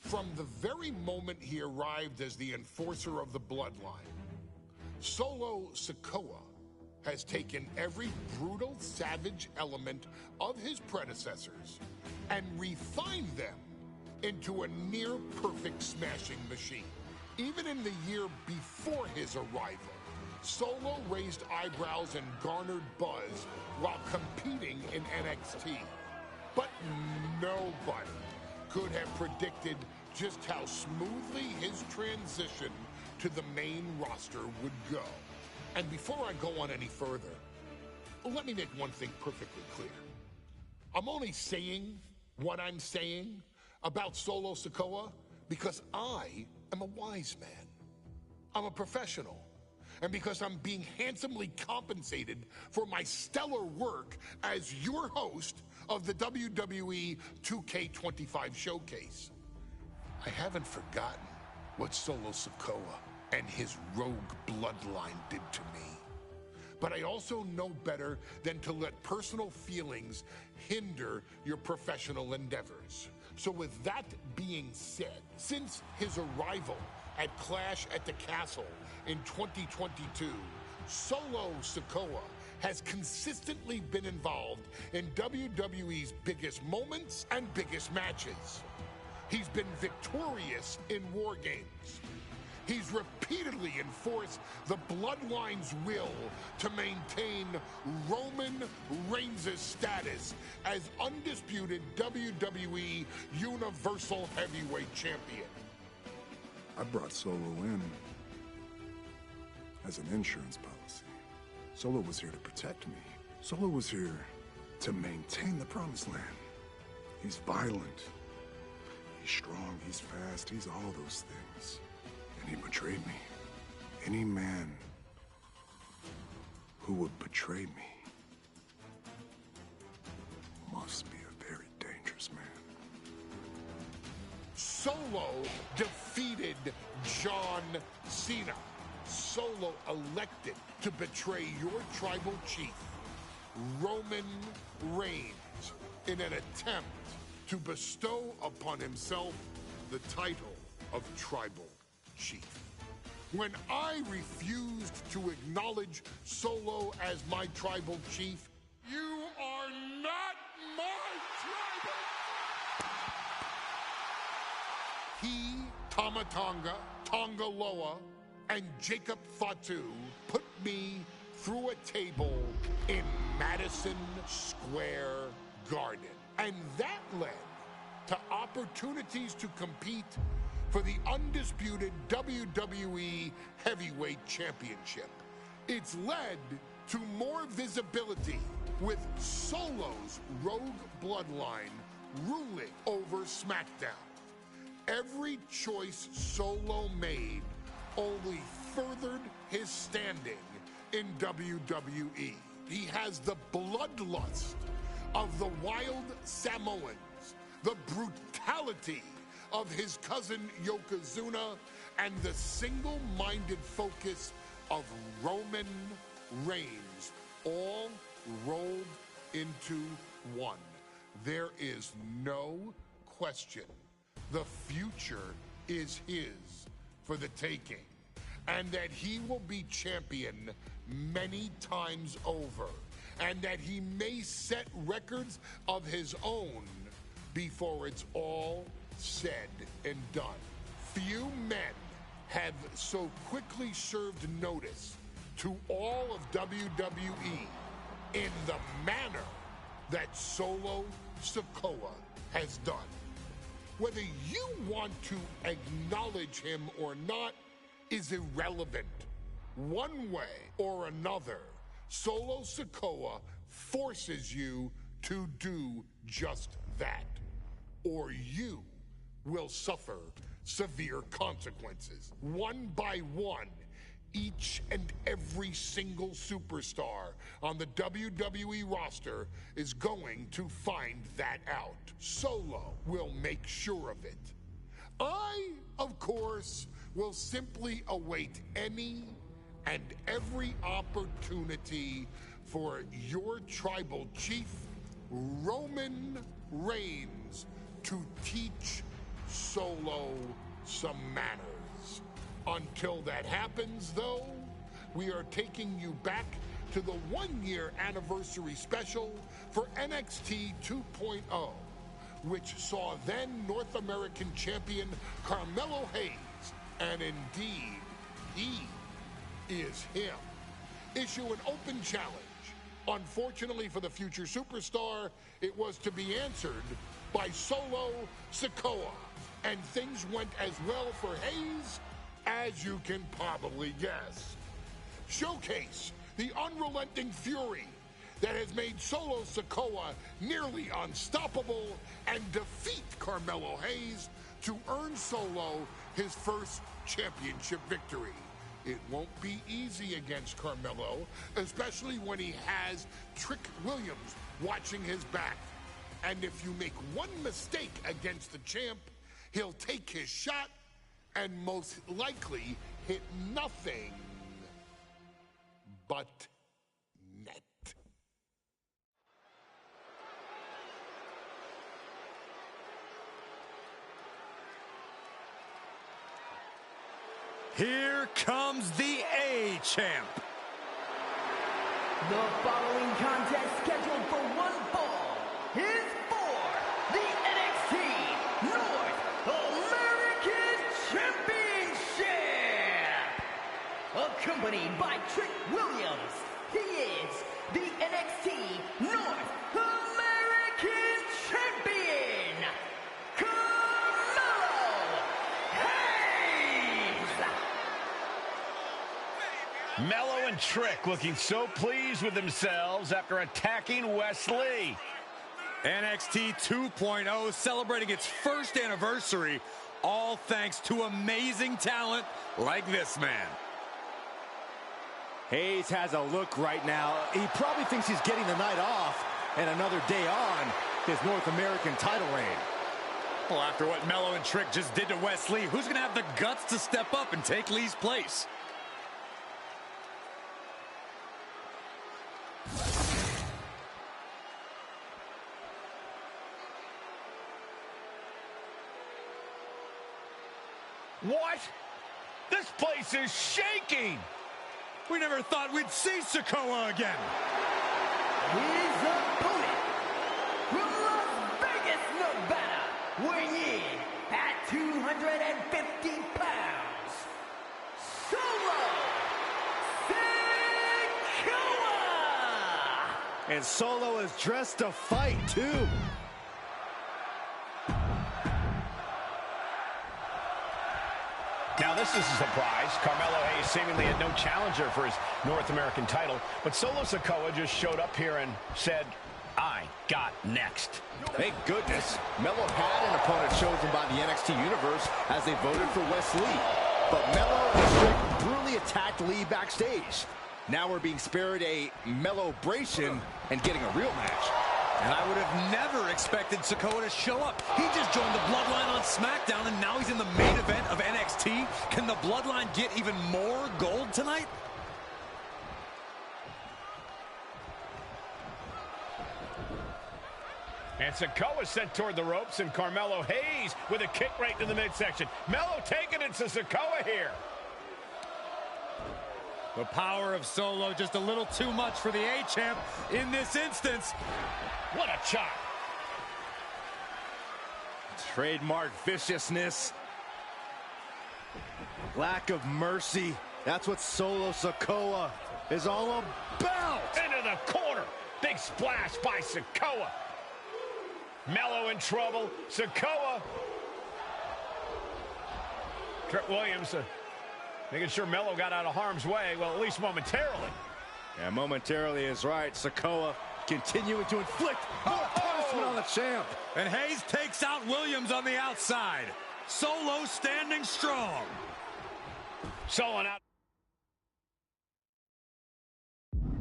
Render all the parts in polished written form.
From the very moment he arrived as the enforcer of the bloodline, Solo Sikoa has taken every brutal, savage element of his predecessors and refined them into a near-perfect smashing machine. Even in the year before his arrival, Solo raised eyebrows and garnered buzz while competing in NXT. But nobody could have predicted just how smoothly his transition to the main roster would go. And before I go on any further, let me make one thing perfectly clear. I'm only saying what I'm saying about Solo Sikoa because I am a wise man. I'm a professional. And because I'm being handsomely compensated for my stellar work as your host of the WWE 2K25 Showcase. I haven't forgotten what Solo Sikoa and his rogue bloodline did to me. But I also know better than to let personal feelings hinder your professional endeavors. So with that being said, since his arrival at Clash at the Castle in 2022, Solo Sikoa has consistently been involved in WWE's biggest moments and biggest matches. He's been victorious in War Games. He's repeatedly enforced the Bloodline's will to maintain Roman Reigns' status as undisputed WWE Universal Heavyweight Champion. I brought Solo in as an insurance policy. Solo was here to protect me. Solo was here to maintain the Promised Land. He's violent. He's strong. He's fast. He's all those things. And he betrayed me. Any man who would betray me must be a very dangerous man. Solo defeated John Cena. Solo elected to betray your tribal chief, Roman Reigns, in an attempt to bestow upon himself the title of tribal chief. When I refused to acknowledge Solo as my tribal chief, you are not my tribal. He, Tama Tonga, Tonga Loa, and Jacob Fatu put me through a table in Madison Square Garden. And that led to opportunities to compete for the undisputed WWE Heavyweight Championship. It's led to more visibility with Solo's rogue bloodline ruling over SmackDown. Every choice Solo made only furthered his standing in WWE. He has the bloodlust of the wild Samoans, the brutality of his cousin Yokozuna, and the single-minded focus of Roman Reigns, all rolled into one. There is no question. The future is his for the taking, and that he will be champion many times over, and that he may set records of his own before it's all said and done. Few men have so quickly served notice to all of WWE in the manner that Solo Sikoa has done. Whether you want to acknowledge him or not is irrelevant. One way or another, Solo Sikoa forces you to do just that, or you will suffer severe consequences. One by one, each and every single superstar on the WWE roster is going to find that out. Solo will make sure of it. I, of course, will simply await any and every opportunity for your tribal chief, Roman Reigns, to teach Solo some manners. Until that happens, though, we are taking you back to the one-year anniversary special for NXT 2.0, which saw then North American champion Carmelo Hayes, and indeed, he is him, issue an open challenge. Unfortunately for the future superstar, it was to be answered by Solo Sikoa, and things went as well for Hayes as you can probably guess. Showcase the unrelenting fury that has made Solo Sikoa nearly unstoppable and defeat Carmelo Hayes to earn Solo his first championship victory. It won't be easy against Carmelo, especially when he has Trick Williams watching his back. And if you make one mistake against the champ, he'll take his shot and most likely hit nothing but net. Here comes the A-Champ. The following contest scheduled for one fall is for the NXT North American Championship. Accompanied by Trick Williams, he is the NXT North American Champion, Carmelo Hayes. Mello and Trick looking so pleased with themselves after attacking Wesley. NXT 2.0 celebrating its first anniversary, all thanks to amazing talent like this man. Hayes has a look right now. He probably thinks he's getting the night off and another day on his North American title reign. Well, after what Mello and Trick just did to Wesley, who's going to have the guts to step up and take Lee's place? What? This place is shaking! We never thought we'd see Sikoa again. His opponent from Las Vegas, Nevada, weighing in at 250 pounds, Solo Sikoa! And Solo is dressed to fight, too. Now this is a surprise. Carmelo Hayes seemingly had no challenger for his North American title, but Solo Sikoa just showed up here and said, I got next. Thank goodness. Mello had an opponent chosen by the NXT Universe as they voted for Wesley. But Mello and Trick brutally attacked Lee backstage. Now we're being spared a Mello-bration and getting a real match. And I would have never expected Sikoa to show up. He just joined the Bloodline on SmackDown, and now he's in the main event of NXT. Can the Bloodline get even more gold tonight? And Sikoa sent toward the ropes, and Carmelo Hayes with a kick right to the midsection. Mello taking it to Sikoa here. The power of Solo just a little too much for the A-Champ in this instance. What a chop. Trademark viciousness. Lack of mercy. That's what Solo Sikoa is all about. Into the corner. Big splash by Sikoa. Mello in trouble. Sikoa. Trick Williams making sure Mello got out of harm's way. Well, at least momentarily. Yeah, momentarily is right. Sikoa continuing to inflict more punishment on the champ. And Hayes takes out Williams on the outside. Solo standing strong. Solo out.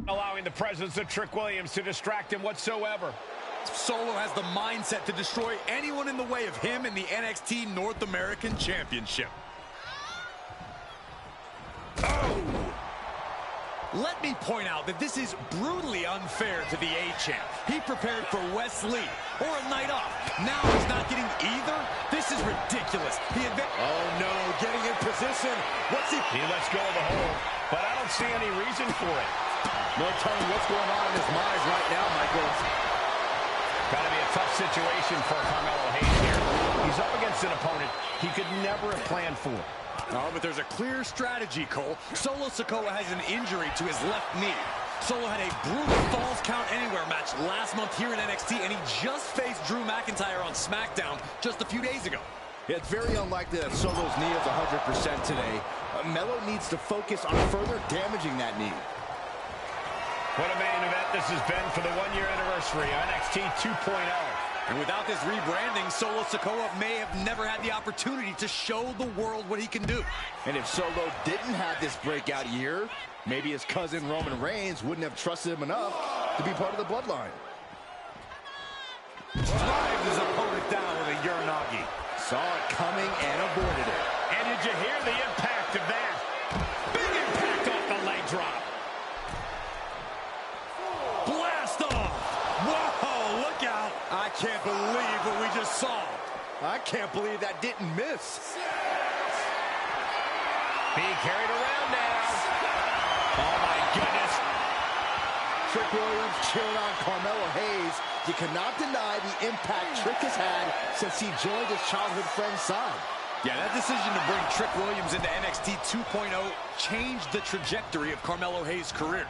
Allowing the presence of Trick Williams to distract him whatsoever. Solo has the mindset to destroy anyone in the way of him in the NXT North American Championship. Oh! Let me point out that this is brutally unfair to the A-Champ. He prepared for Wesley or a night off. Now he's not getting either. This This is ridiculous. Oh, no, getting in position. What's he... He lets go of the hold, but I don't see any reason for it. No telling what's going on in his mind right now, Michael. Got to be a tough situation for Carmelo Hayes here. He's up against an opponent he could never have planned for. Oh, but there's a clear strategy, Cole. Solo Sikoa has an injury to his left knee. Solo had a brutal Falls Count Anywhere match last month here in NXT, and he just faced Drew McIntyre on SmackDown just a few days ago. It's very unlikely that Solo's knee is 100% today. Melo needs to focus on further damaging that knee. What a main event this has been for the one-year anniversary of NXT 2.0. And without this rebranding, Solo Sikoa may have never had the opportunity to show the world what he can do. And if Solo didn't have this breakout year, maybe his cousin Roman Reigns wouldn't have trusted him enough to be part of the bloodline. Drives his opponent down with a Uranagi. Saw it coming and avoided it. And did you hear the impact of that? Big impact off the leg drop. Blast off! Whoa, look out! I can't believe what we just saw. I can't believe that didn't miss. Being carried around now. Oh, my goodness. Trick Williams cheering on Carmelo Hayes. You cannot deny the impact Trick has had since he joined his childhood friend's side. Yeah, that decision to bring Trick Williams into NXT 2.0 changed the trajectory of Carmelo Hayes' career.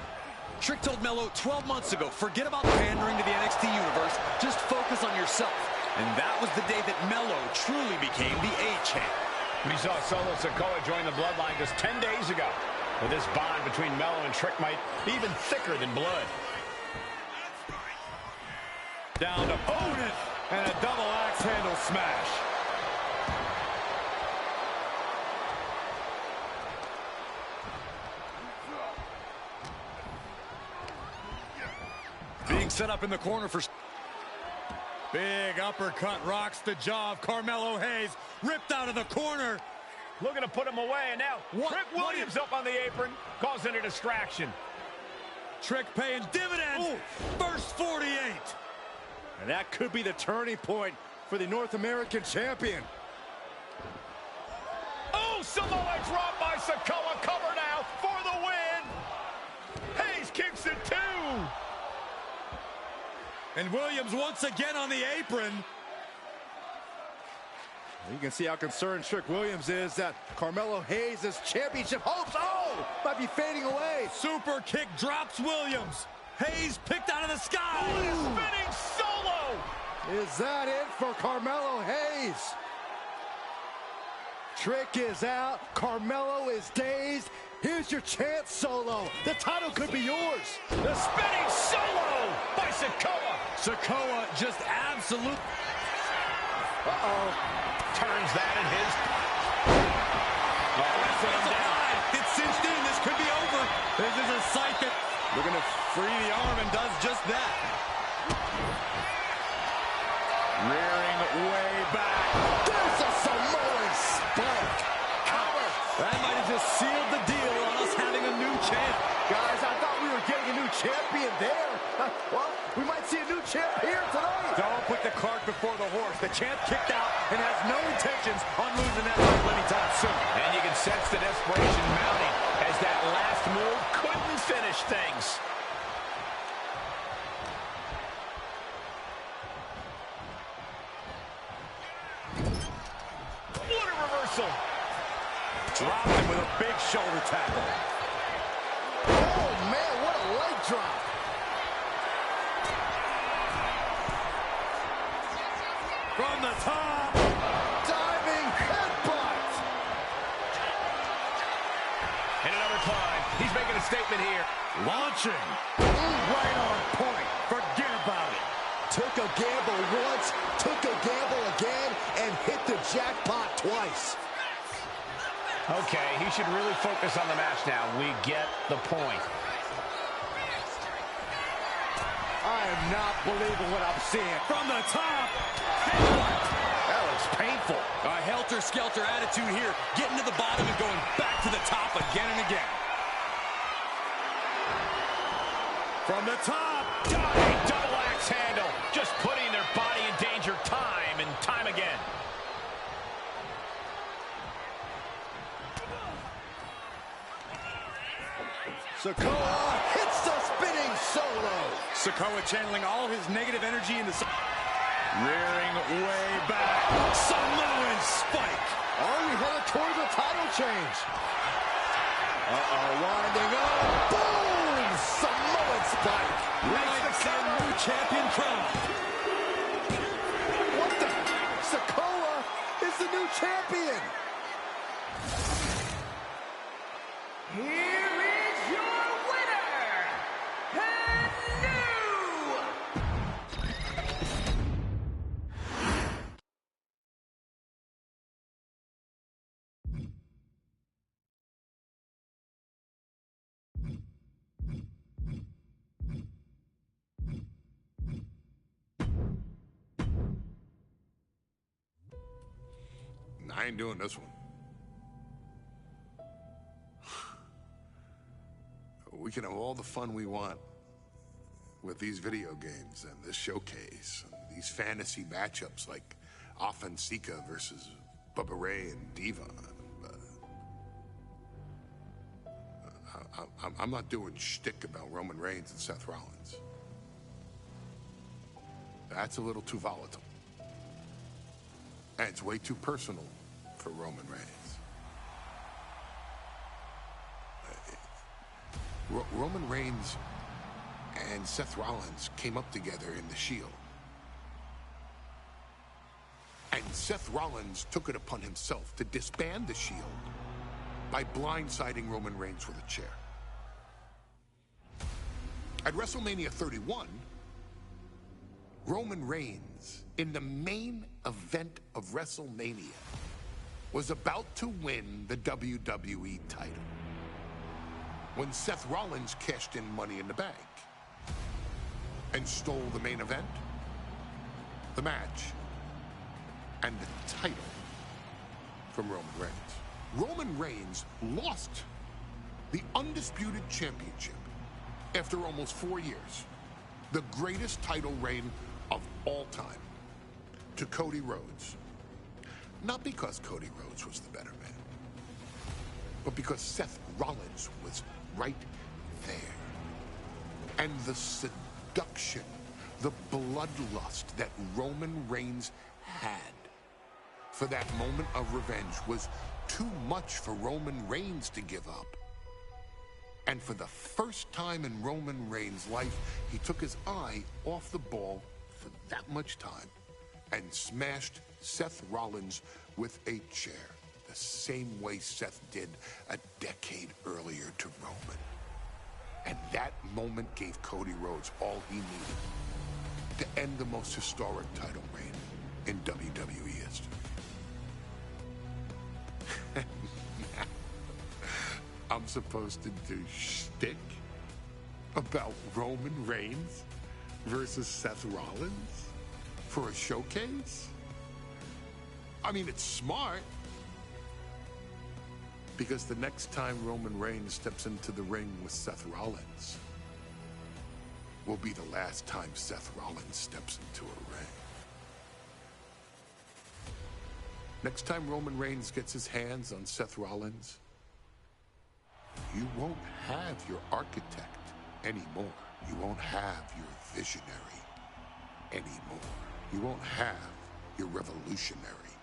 Trick told Melo 12 months ago, forget about pandering to the NXT universe, just focus on yourself. And that was the day that Melo truly became the A-champ. We saw Solo Sikoa join the bloodline just 10 days ago. But this bond between Melo and Trick might be even thicker than blood. Down to opponent and a double axe handle smash. Being set up in the corner for... Big uppercut rocks the jaw of Carmelo Hayes. Ripped out of the corner. Looking to put him away, and now Trick Williams up on the apron, causing a distraction. Trick paying dividends. Ooh. First 48. And that could be the turning point for the North American champion. Oh, Samoa drop by Sikoa. Cover now for the win. Hayes kicks it too. And Williams once again on the apron. You can see how concerned Trick Williams is that Carmelo Hayes' championship hopes, might be fading away. Super kick drops Williams. Hayes picked out of the sky. Spinning Solo. Is that it for Carmelo Hayes? Trick is out. Carmelo is dazed. Here's your chance, Solo. The title could be yours. The spinning Solo by Sikoa. Sikoa just absolute. Turns that in his. Wrestling him down. It's cinched in. This could be over. This is a sight that looking to free the arm and does just that. Rearing way back. There's a Samoan spike. Cover. That might have just sealed the deal on us having a new champ. Guys, I thought we were getting a new champion there. Well, we might see a new champ here tonight. Don't put the cart before the horse. The champ kicked out and has no intentions on losing that title anytime soon. And you can sense the desperation mounting as that last move couldn't finish things. What a reversal. Dropped him with a big shoulder tackle. Oh, man, what a leg drop. From the top. Diving headbutt. And another climb. He's making a statement here. Launching. Right on point. Forget about it. Took a gamble once, took a gamble again, and hit the jackpot twice. Okay, he should really focus on the match now. We get the point. I am not believing what I'm seeing. From the top. That looks painful. A helter-skelter attitude here. Getting to the bottom and going back to the top again and again. From the top. Diving double axe handle. Just putting their body in danger time and time again. Sikoa hits the spinning solo. Sikoa channeling all his negative energy into rearing way back. Samoan spike. Are we headed towards a title change? Winding up. Boom! Samoan spike. Makes the new champion crown. What the? Sikoa is the new champion. Here is your winner, and new I ain't doing this one. We can have all the fun we want with these video games and this showcase and these fantasy matchups like Offensica versus Bubba Ray and Devon. I'm not doing shtick about Roman Reigns and Seth Rollins. That's a little too volatile. And it's way too personal for Roman Reigns. Roman Reigns and Seth Rollins came up together in the Shield. And Seth Rollins took it upon himself to disband the Shield by blindsiding Roman Reigns with a chair. At WrestleMania 31, Roman Reigns, in the main event of WrestleMania, was about to win the WWE title when Seth Rollins cashed in Money in the Bank and stole the main event, the match, and the title from Roman Reigns. Roman Reigns lost the undisputed championship after almost 4 years, the greatest title reign of all time, to Cody Rhodes. Not because Cody Rhodes was the better man, but because Seth Rollins was right there. And the seduction, the bloodlust that Roman Reigns had for that moment of revenge was too much for Roman Reigns to give up. And for the first time in Roman Reigns' life, he took his eye off the ball for that much time and smashed Seth Rollins with a chair, the same way Seth did a decade earlier to Roman. And that moment gave Cody Rhodes all he needed to end the most historic title reign in WWE history. I'm supposed to do shtick about Roman Reigns versus Seth Rollins for a showcase? I mean, it's smart, because the next time Roman Reigns steps into the ring with Seth Rollins will be the last time Seth Rollins steps into a ring. Next time Roman Reigns gets his hands on Seth Rollins, you won't have your architect anymore. You won't have your visionary anymore. You won't have your revolutionary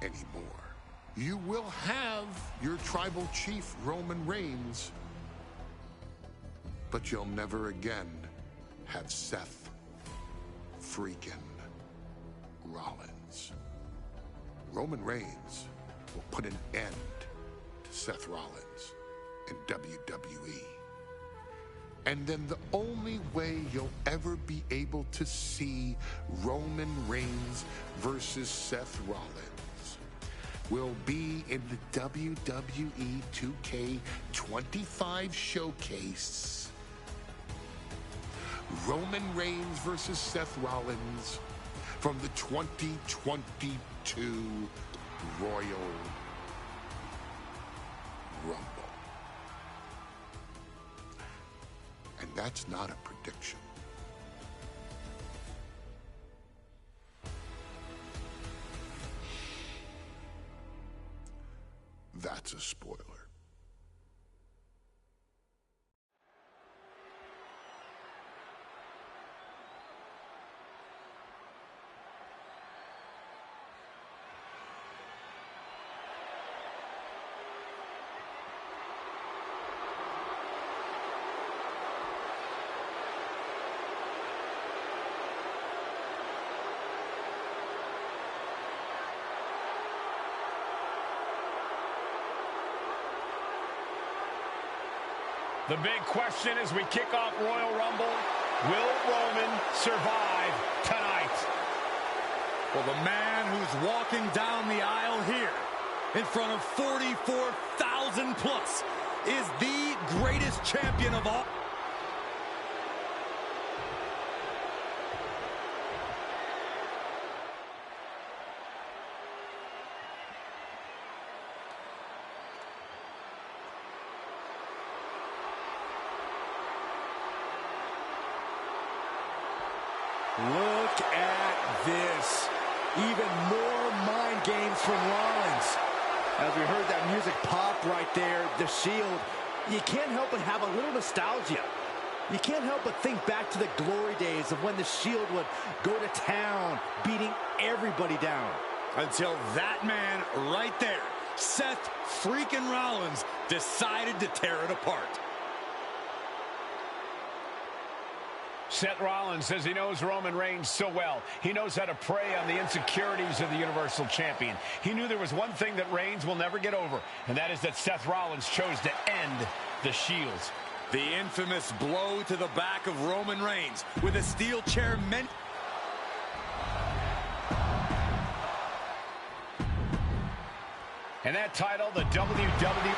anymore. You will have your tribal chief, Roman Reigns, but you'll never again have Seth freaking Rollins. Roman Reigns will put an end to Seth Rollins in WWE. And then the only way you'll ever be able to see Roman Reigns versus Seth Rollins will be in the WWE 2K25 showcase. Roman Reigns versus Seth Rollins from the 2022 Royal Rumble. And that's not a prediction. That's a spoiler. The big question as we kick off Royal Rumble, will Roman survive tonight? Well, the man who's walking down the aisle here in front of 44,000 plus is the greatest champion of all. Look at this. Even more mind games from Rollins. As we heard that music pop right there, the Shield, you can't help but have a little nostalgia. You can't help but think back to the glory days of when the Shield would go to town, beating everybody down. Until that man right there, Seth freaking Rollins, decided to tear it apart. Seth Rollins says he knows Roman Reigns so well. He knows how to prey on the insecurities of the Universal Champion. He knew there was one thing that Reigns will never get over, and that is that Seth Rollins chose to end the Shields. The infamous blow to the back of Roman Reigns with a steel chair meant... And that title, the WWE...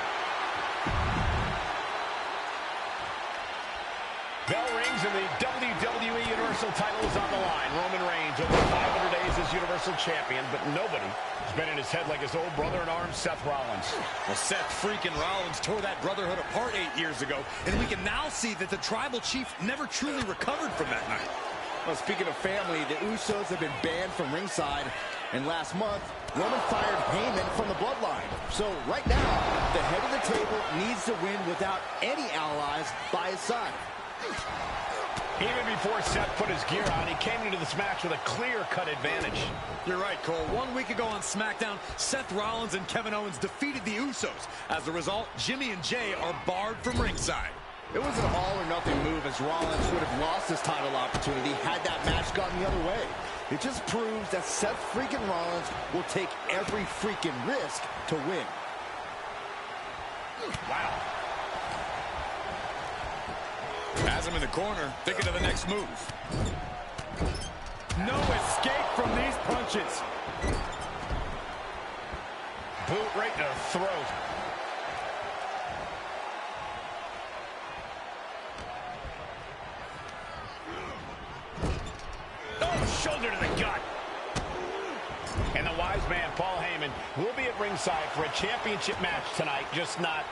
Bell rings and the WWE Universal title is on the line. Roman Reigns over 500 days as Universal Champion, but nobody has been in his head like his old brother-in-arms, Seth Rollins. Well, Seth freaking Rollins tore that brotherhood apart 8 years ago, and we can now see that the Tribal Chief never truly recovered from that night. Well, speaking of family, the Usos have been banned from ringside, and last month, Roman fired Heyman from the bloodline. So right now, the head of the table needs to win without any allies by his side. Even before Seth put his gear on, he came into this match with a clear-cut advantage. You're right, Cole. 1 week ago on SmackDown, Seth Rollins and Kevin Owens defeated the Usos. As a result, Jimmy and Jay are barred from ringside. It was an all-or-nothing move, as Rollins would have lost his title opportunity had that match gone the other way. It just proves that Seth freaking Rollins will take every freaking risk to win. Wow. Has him in the corner, thinking of the next move. No escape from these punches. Boot right to the throat. Oh, shoulder to the gut. And the wise man, Paul Heyman, will be at ringside for a championship match tonight, just not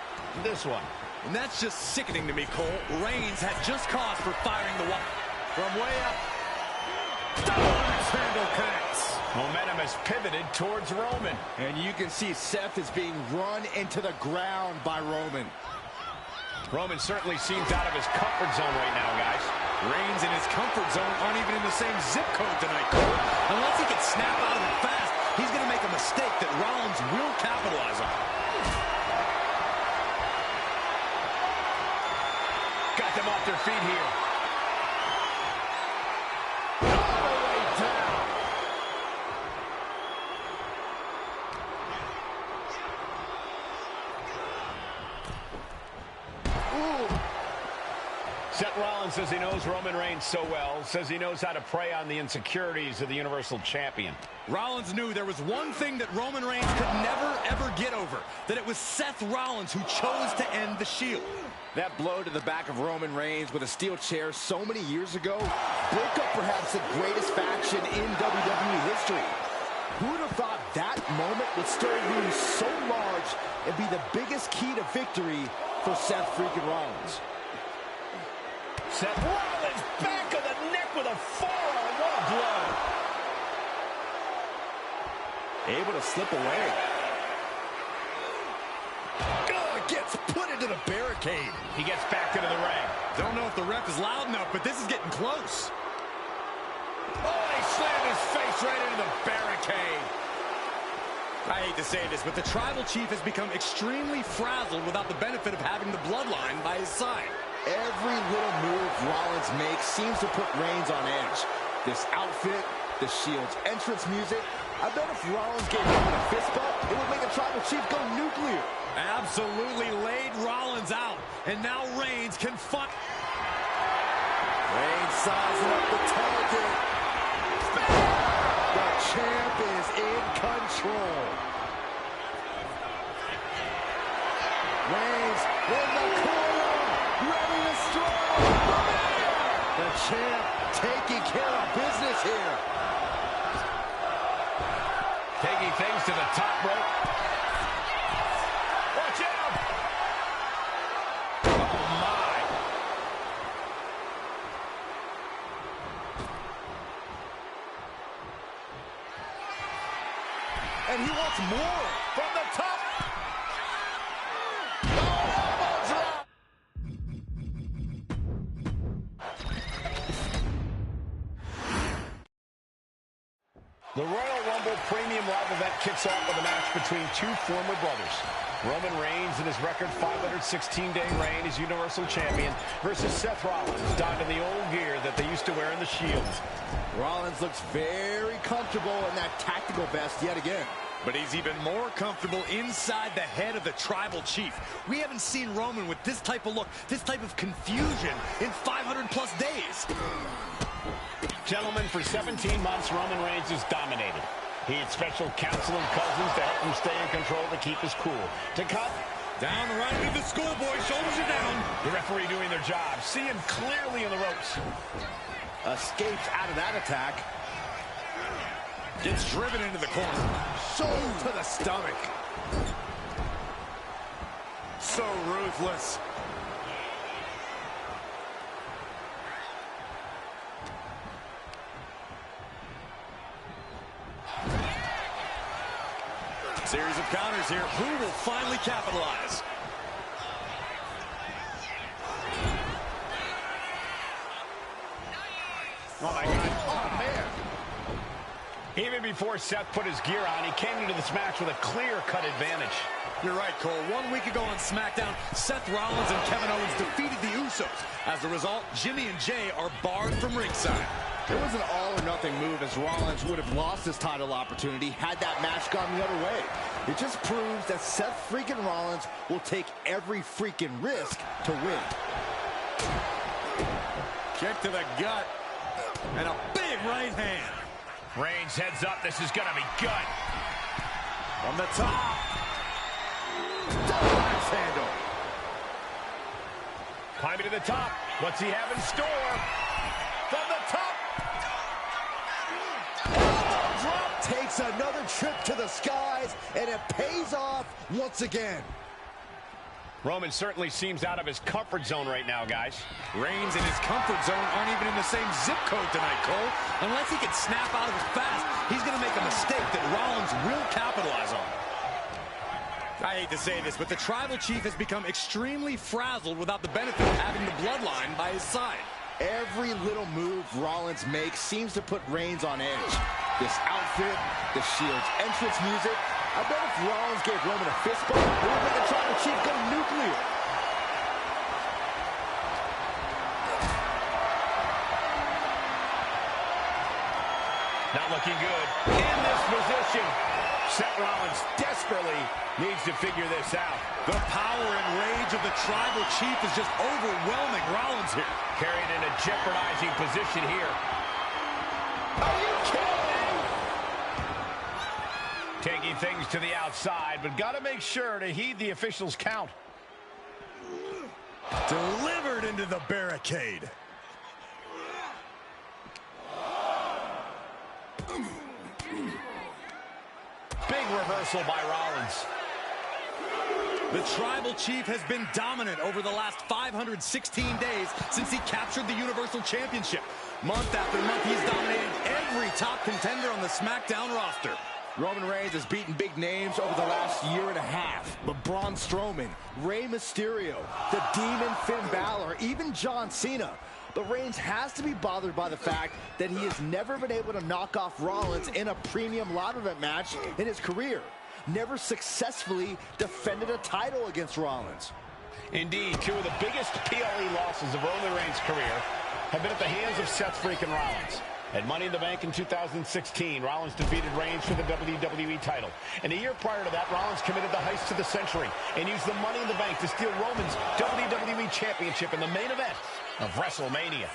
this one. And that's just sickening to me, Cole. Reigns had just cause for firing the wall. From way up. Handle connects. Momentum has pivoted towards Roman. And you can see Seth is being run into the ground by Roman. Roman certainly seems out of his comfort zone right now, guys. Reigns and his comfort zone aren't even in the same zip code tonight, Cole. Unless he can snap out of it fast, he's going to make a mistake that Rollins will capitalize on. Got them off their feet here. All the way down. Ooh. Seth Rollins says he knows Roman Reigns so well, says he knows how to prey on the insecurities of the Universal Champion. Rollins knew there was one thing that Roman Reigns could never, ever get over, that it was Seth Rollins who chose to end the Shield. That blow to the back of Roman Reigns with a steel chair so many years ago broke up perhaps the greatest faction in WWE history. Who would have thought that moment would still loom so large and be the biggest key to victory for Seth freaking Rollins? Seth Rollins back of the neck with a forearm. What a blow. Able to slip away. Gets put into the barricade. He gets back into the ring. Don't know if the ref is loud enough, but this is getting close. Oh, he slammed his face right into the barricade. I hate to say this, but the Tribal Chief has become extremely frazzled without the benefit of having the bloodline by his side. Every little move Rollins makes seems to put Reigns on edge. This outfit, the Shield's entrance music. I bet if Rollins gave him a fist bump, it would make the Tribal Chief go nuclear. Absolutely laid Rollins out. And now Reigns can fight. Reigns sizing up the target. The champ is in control. Reigns in the corner, ready to strike. The champ taking care of business here. Taking things to the top rope. Watch out! Oh, my. And he wants more from the top. The Royal Rumble Premium Live event kicks off with a match between two former brothers. Roman Reigns in his record 516-day reign as Universal Champion versus Seth Rollins, donned in the old gear that they used to wear in the Shields. Rollins looks very comfortable in that tactical vest yet again. But he's even more comfortable inside the head of the Tribal Chief. We haven't seen Roman with this type of look, this type of confusion in 500-plus days. Gentlemen, for 17 months, Roman Reigns has dominated. He had special counsel and cousins to help him stay in control to keep his cool. To cut. Down right into the schoolboy, shoulders are down. The referee doing their job, seeing clearly in the ropes. Escapes out of that attack. Gets driven into the corner. Shoulder to the stomach. So ruthless. Series of counters here. Who will finally capitalize? Oh, my God. Oh, man. Even before Seth put his gear on, he came into this match with a clear-cut advantage. You're right, Cole. 1 week ago on SmackDown, Seth Rollins and Kevin Owens defeated the Usos. As a result, Jimmy and Jay are barred from ringside. It was an all-or-nothing move, as Rollins would have lost his title opportunity had that match gone the other way. It just proves that Seth freaking Rollins will take every freaking risk to win. Kick to the gut. And a big right hand. Reigns heads up. This is going to be good. From the top. Double axe handle. Climbing to the top. What's he have in store? From the top. Drop takes another trip to the skies, and it pays off once again. Roman certainly seems out of his comfort zone right now, guys. Reigns and his comfort zone aren't even in the same zip code tonight, Cole. Unless he can snap out of it fast, he's going to make a mistake that Rollins will capitalize on. I hate to say this, but the Tribal Chief has become extremely frazzled without the benefit of having the bloodline by his side. Every little move Rollins makes seems to put Reigns on edge. This outfit, the Shield's entrance music. I bet if Rollins gave Roman a fist bump, it would make the Tribal Chief go nuclear. Not looking good. In this position, Seth Rollins desperately needs to figure this out. The power and rage of the Tribal Chief is just overwhelming Rollins here. Carried in a jeopardizing position here. Are you kidding? Taking things to the outside, but got to make sure to heed the officials' count. Delivered into the barricade. Big reversal by Rollins. The Tribal Chief has been dominant over the last 516 days since he captured the Universal Championship. Month after month, he's dominated every top contender on the SmackDown roster. Roman Reigns has beaten big names over the last year and a half. But Braun Strowman, Rey Mysterio, the Demon Finn Balor, even John Cena. But Reigns has to be bothered by the fact that he has never been able to knock off Rollins in a premium live event match in his career. Never successfully defended a title against Rollins. Indeed, two of the biggest PLE losses of Roman Reigns' career have been at the hands of Seth freaking Rollins. At Money in the Bank in 2016, Rollins defeated Reigns for the WWE title. And a year prior to that, Rollins committed the heist of the century and used the Money in the Bank to steal Roman's WWE Championship in the main event of WrestleMania.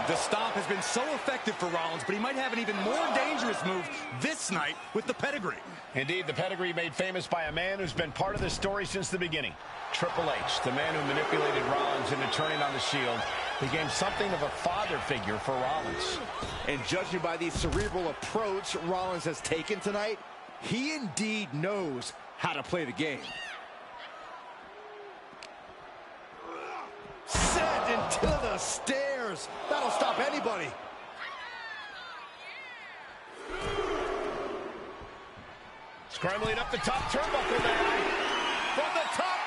The stomp has been so effective for Rollins, but he might have an even more dangerous move this night with the pedigree. Indeed, the pedigree made famous by a man who's been part of the story since the beginning. Triple H, the man who manipulated Rollins into turning on the Shield, became something of a father figure for Rollins. And judging by the cerebral approach Rollins has taken tonight, he indeed knows how to play the game. Sent into the stairs. That'll stop anybody. Scrambling up the top turnbuckle there. From the top.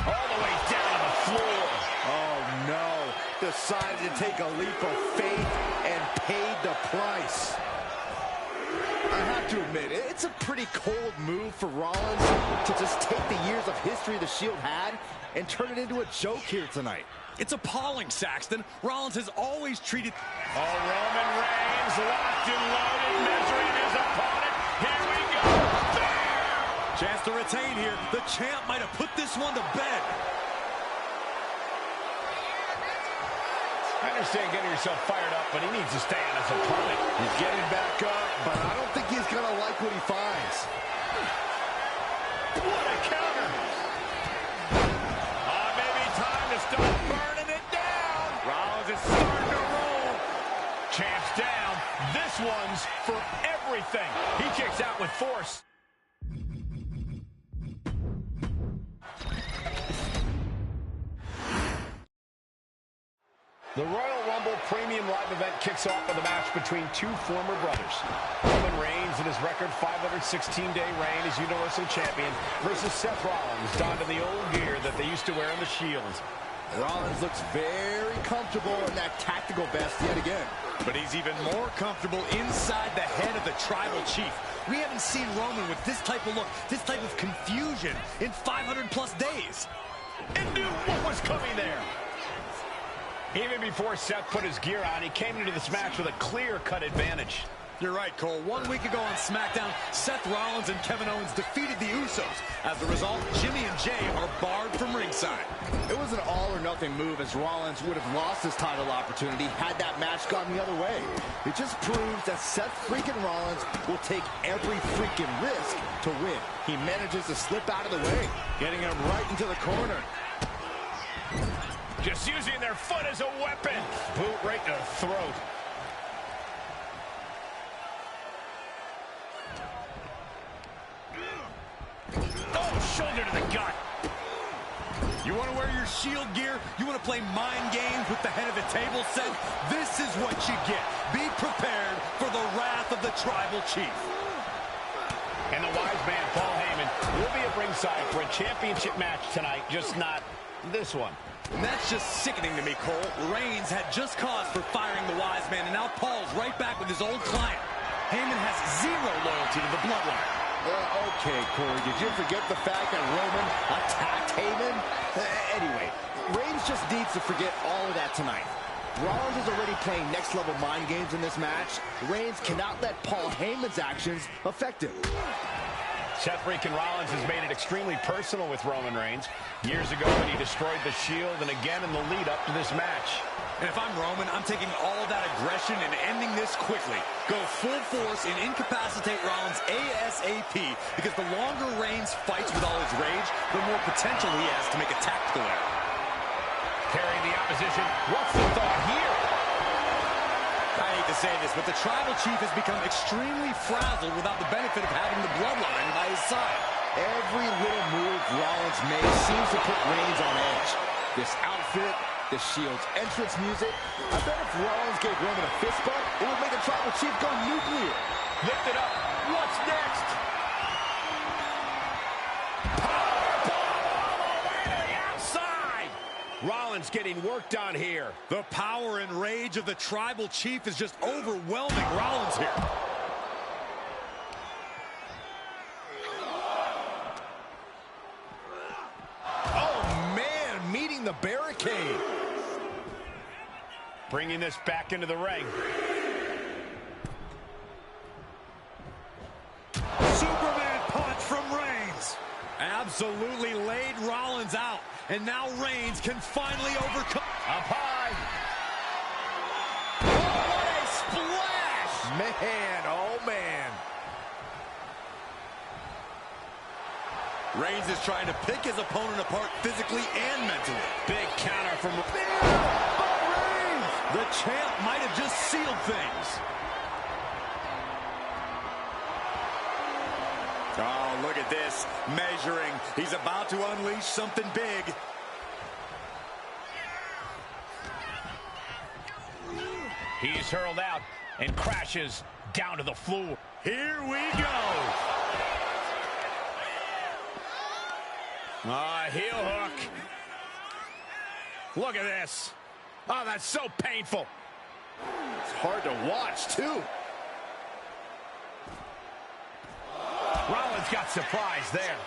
All the way down to the floor. Oh, no. Decided to take a leap of faith and paid the price. I have to admit, it's a pretty cold move for Rollins to just take the years of history the Shield had and turn it into a joke here tonight. It's appalling, Saxton. Rollins has always treated... Oh, Roman Reigns locked and loaded, measuring his opponent. Here we go. There! Chance to retain here. The champ might have put this one to bed. I understand getting yourself fired up, but he needs to stay on his opponent. He's getting back up, but I don't think he's going to like what he finds. What a counter. Maybe time to start burning it down. Rollins is starting to roll. Champ's down. This one's for everything. He kicks out with force. The Royal Rumble Premium Live event kicks off with a match between two former brothers. Roman Reigns in his record 516-day reign as Universal Champion versus Seth Rollins, donned in the old gear that they used to wear in the Shield. Rollins looks very comfortable in that tactical vest yet again. But he's even more comfortable inside the head of the Tribal Chief. We haven't seen Roman with this type of look, this type of confusion in 500-plus days. And knew what was coming there. Even before Seth put his gear on, he came into this match with a clear-cut advantage. You're right, Cole. 1 week ago on SmackDown, Seth Rollins and Kevin Owens defeated the Usos. As a result, Jimmy and Jay are barred from ringside. It was an all-or-nothing move, as Rollins would have lost his title opportunity had that match gone the other way. It just proves that Seth freaking Rollins will take every freaking risk to win. He manages to slip out of the way, getting him right into the corner. Just using their foot as a weapon. Boot right to the throat. Oh, shoulder to the gut. You want to wear your Shield gear? You want to play mind games with the head of the table set? This is what you get. Be prepared for the wrath of the Tribal Chief. And the wise man, Paul Heyman, will be at ringside for a championship match tonight, just not this one. And that's just sickening to me, Cole. Reigns had just cause for firing the wise man, and now Paul's right back with his old client. Heyman has zero loyalty to the bloodline. Okay, Corey, did you forget the fact that Roman attacked Heyman? Anyway, Reigns just needs to forget all of that tonight. Rollins is already playing next-level mind games in this match. Reigns cannot let Paul Heyman's actions affect him. Seth freaking Rollins has made it extremely personal with Roman Reigns. Years ago when he destroyed the Shield, and again in the lead-up to this match. And if I'm Roman, I'm taking all of that aggression and ending this quickly. Go full force and incapacitate Rollins ASAP, because the longer Reigns fights with all his rage, the more potential he has to make a tactical error. Carrying the opposition. What's the thought here? I hate to say this, but the Tribal Chief has become extremely frazzled without the benefit of having the bloodline by his side. Every little move Rollins makes seems to put Reigns on edge. This outfit, the Shield's entrance music. I bet if Rollins gave Roman a fist bump, it would make the Tribal Chief go nuclear. Lift it up. What's next? Rollins getting worked on here. The power and rage of the Tribal Chief is just overwhelming Rollins here. Oh, man, meeting bringing this back into the ring. Superman punch from Reigns. Absolutely laid Rollins out. And now Reigns can finally overcome. Up high. Oh, what a splash! Man, oh man. Reigns is trying to pick his opponent apart physically and mentally. Big counter from Reigns. The champ might have just sealed things. Oh, look at this. Measuring. He's about to unleash something big. He's hurled out and crashes down to the floor. Here we go. Heel hook. Look at this. Oh, that's so painful. It's hard to watch, too. Rollins got surprised there.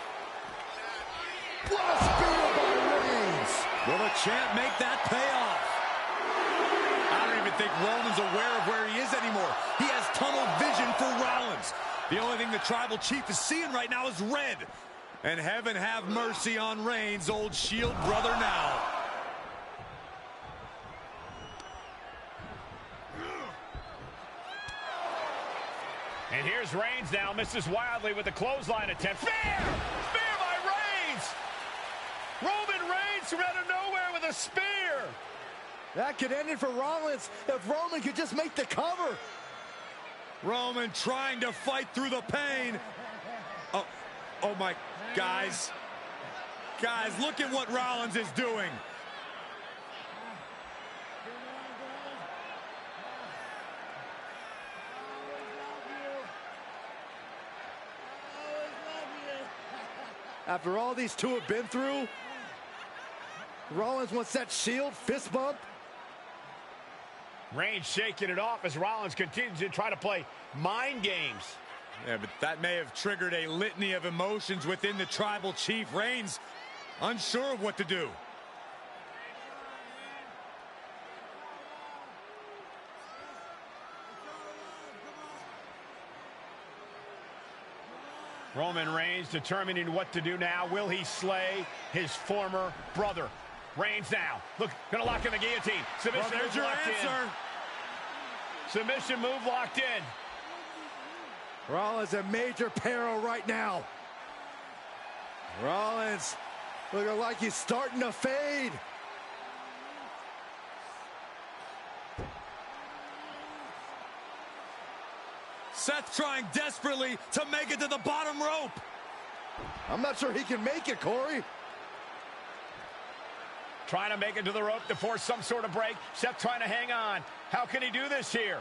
What a spear by Reigns. Will the champ make that pay off? I don't even think Roman's aware of where he is anymore. He has tunnel vision for Rollins. The only thing the Tribal Chief is seeing right now is red. And heaven have mercy on Reigns, old Shield brother now. And here's Reigns now, misses wildly with the clothesline attempt. Spear! Spear by Reigns! Roman Reigns from out of nowhere with a spear! That could end it for Rollins if Roman could just make the cover. Roman trying to fight through the pain. Oh my, guys. Guys, look at what Rollins is doing. After all these two have been through, Rollins wants that Shield fist bump. Reigns shaking it off as Rollins continues to try to play mind games. Yeah, but that may have triggered a litany of emotions within the Tribal Chief. Reigns unsure of what to do. Roman Reigns determining what to do now. Will he slay his former brother? Reigns now. Look, gonna lock in the guillotine. Submission Well, there's move your locked answer. in. Submission move locked in. Rollins in major peril right now. Rollins looking like he's starting to fade. Seth trying desperately to make it to the bottom rope. I'm not sure he can make it, Corey. Trying to make it to the rope to force some sort of break. Seth trying to hang on. How can he do this here?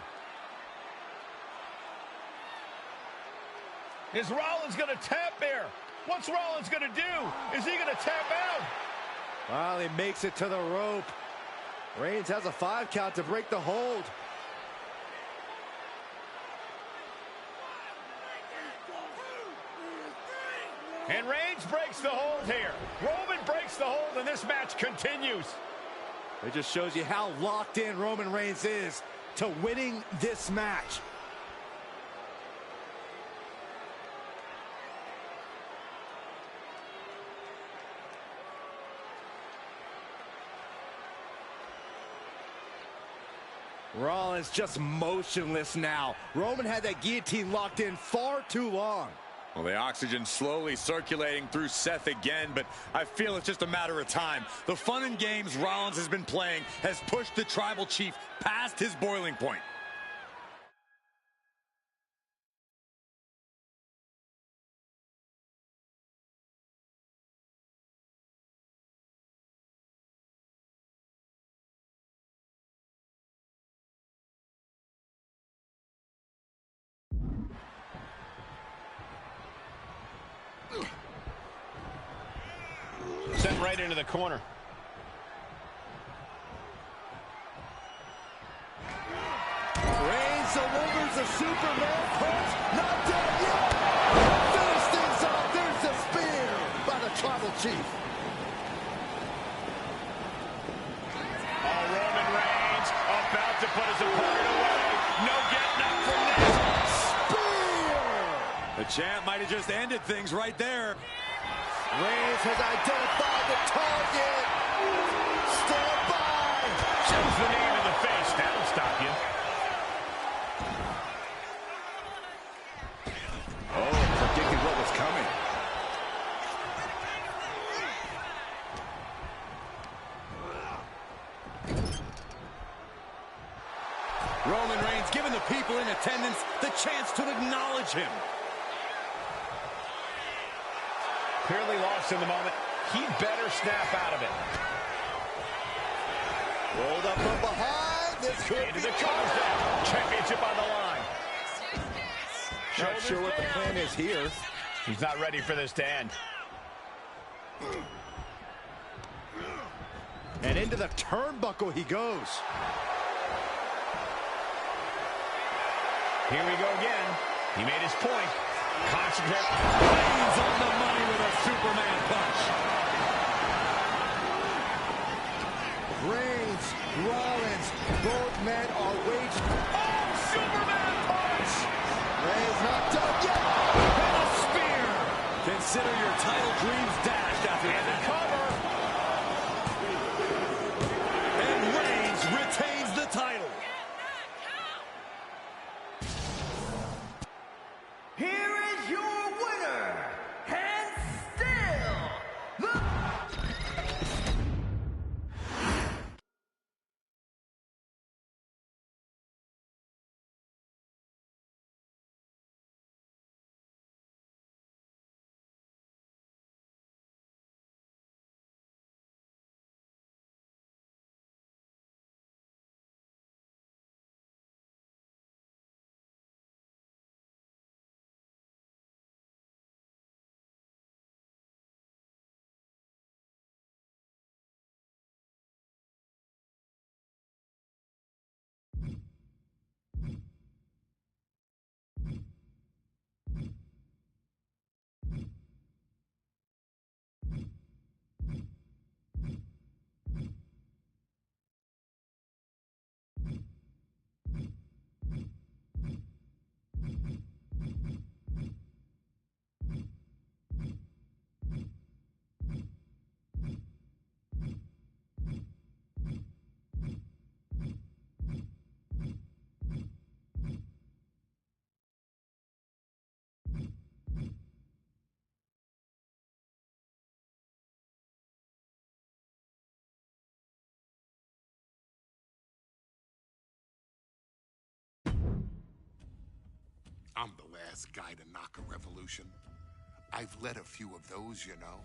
Is Rollins going to tap here? What's Rollins going to do? Is he going to tap out? Finally makes it to the rope. Reigns has a 5 count to break the hold. And Reigns breaks the hold here. Roman breaks the hold, and this match continues. It just shows you how locked in Roman Reigns is to winning this match. Rollins just motionless now. Roman had that guillotine locked in far too long. Well, the oxygen slowly circulating through Seth again, but I feel it's just a matter of time. The fun and games Rollins has been playing has pushed the Tribal Chief past his boiling point. Sent right into the corner. Reigns delivers a Superman punch. Not dead yet. Finish things off. There's the spear by the Tribal Chief. Oh, Roman Reigns about to put his opponent away. No getting up from this. Spear! The champ might have just ended things right there. Reigns has identified the target. Stand by. Shows the knee to the face. That'll stop you. Oh, predicted what was coming. Roman Reigns giving the people in attendance the chance to acknowledge him. Clearly lost in the moment. He better snap out of it. Rolled up from behind. This could Into be the down. Championship on the line. Not sure what the plan is here. He's not ready for this to end. And into the turnbuckle he goes. Here we go again. He made his point. Concentrate. Reigns on the money with a Superman punch. Reigns, Rollins, both men are waging. Oh, Superman punch! Reigns not done yet. And a spear. Consider your title dreams dashed after that. Cover. And Reigns retains the title. Here is your winner, and still the... I'm the last guy to knock a revolution. I've led a few of those, you know.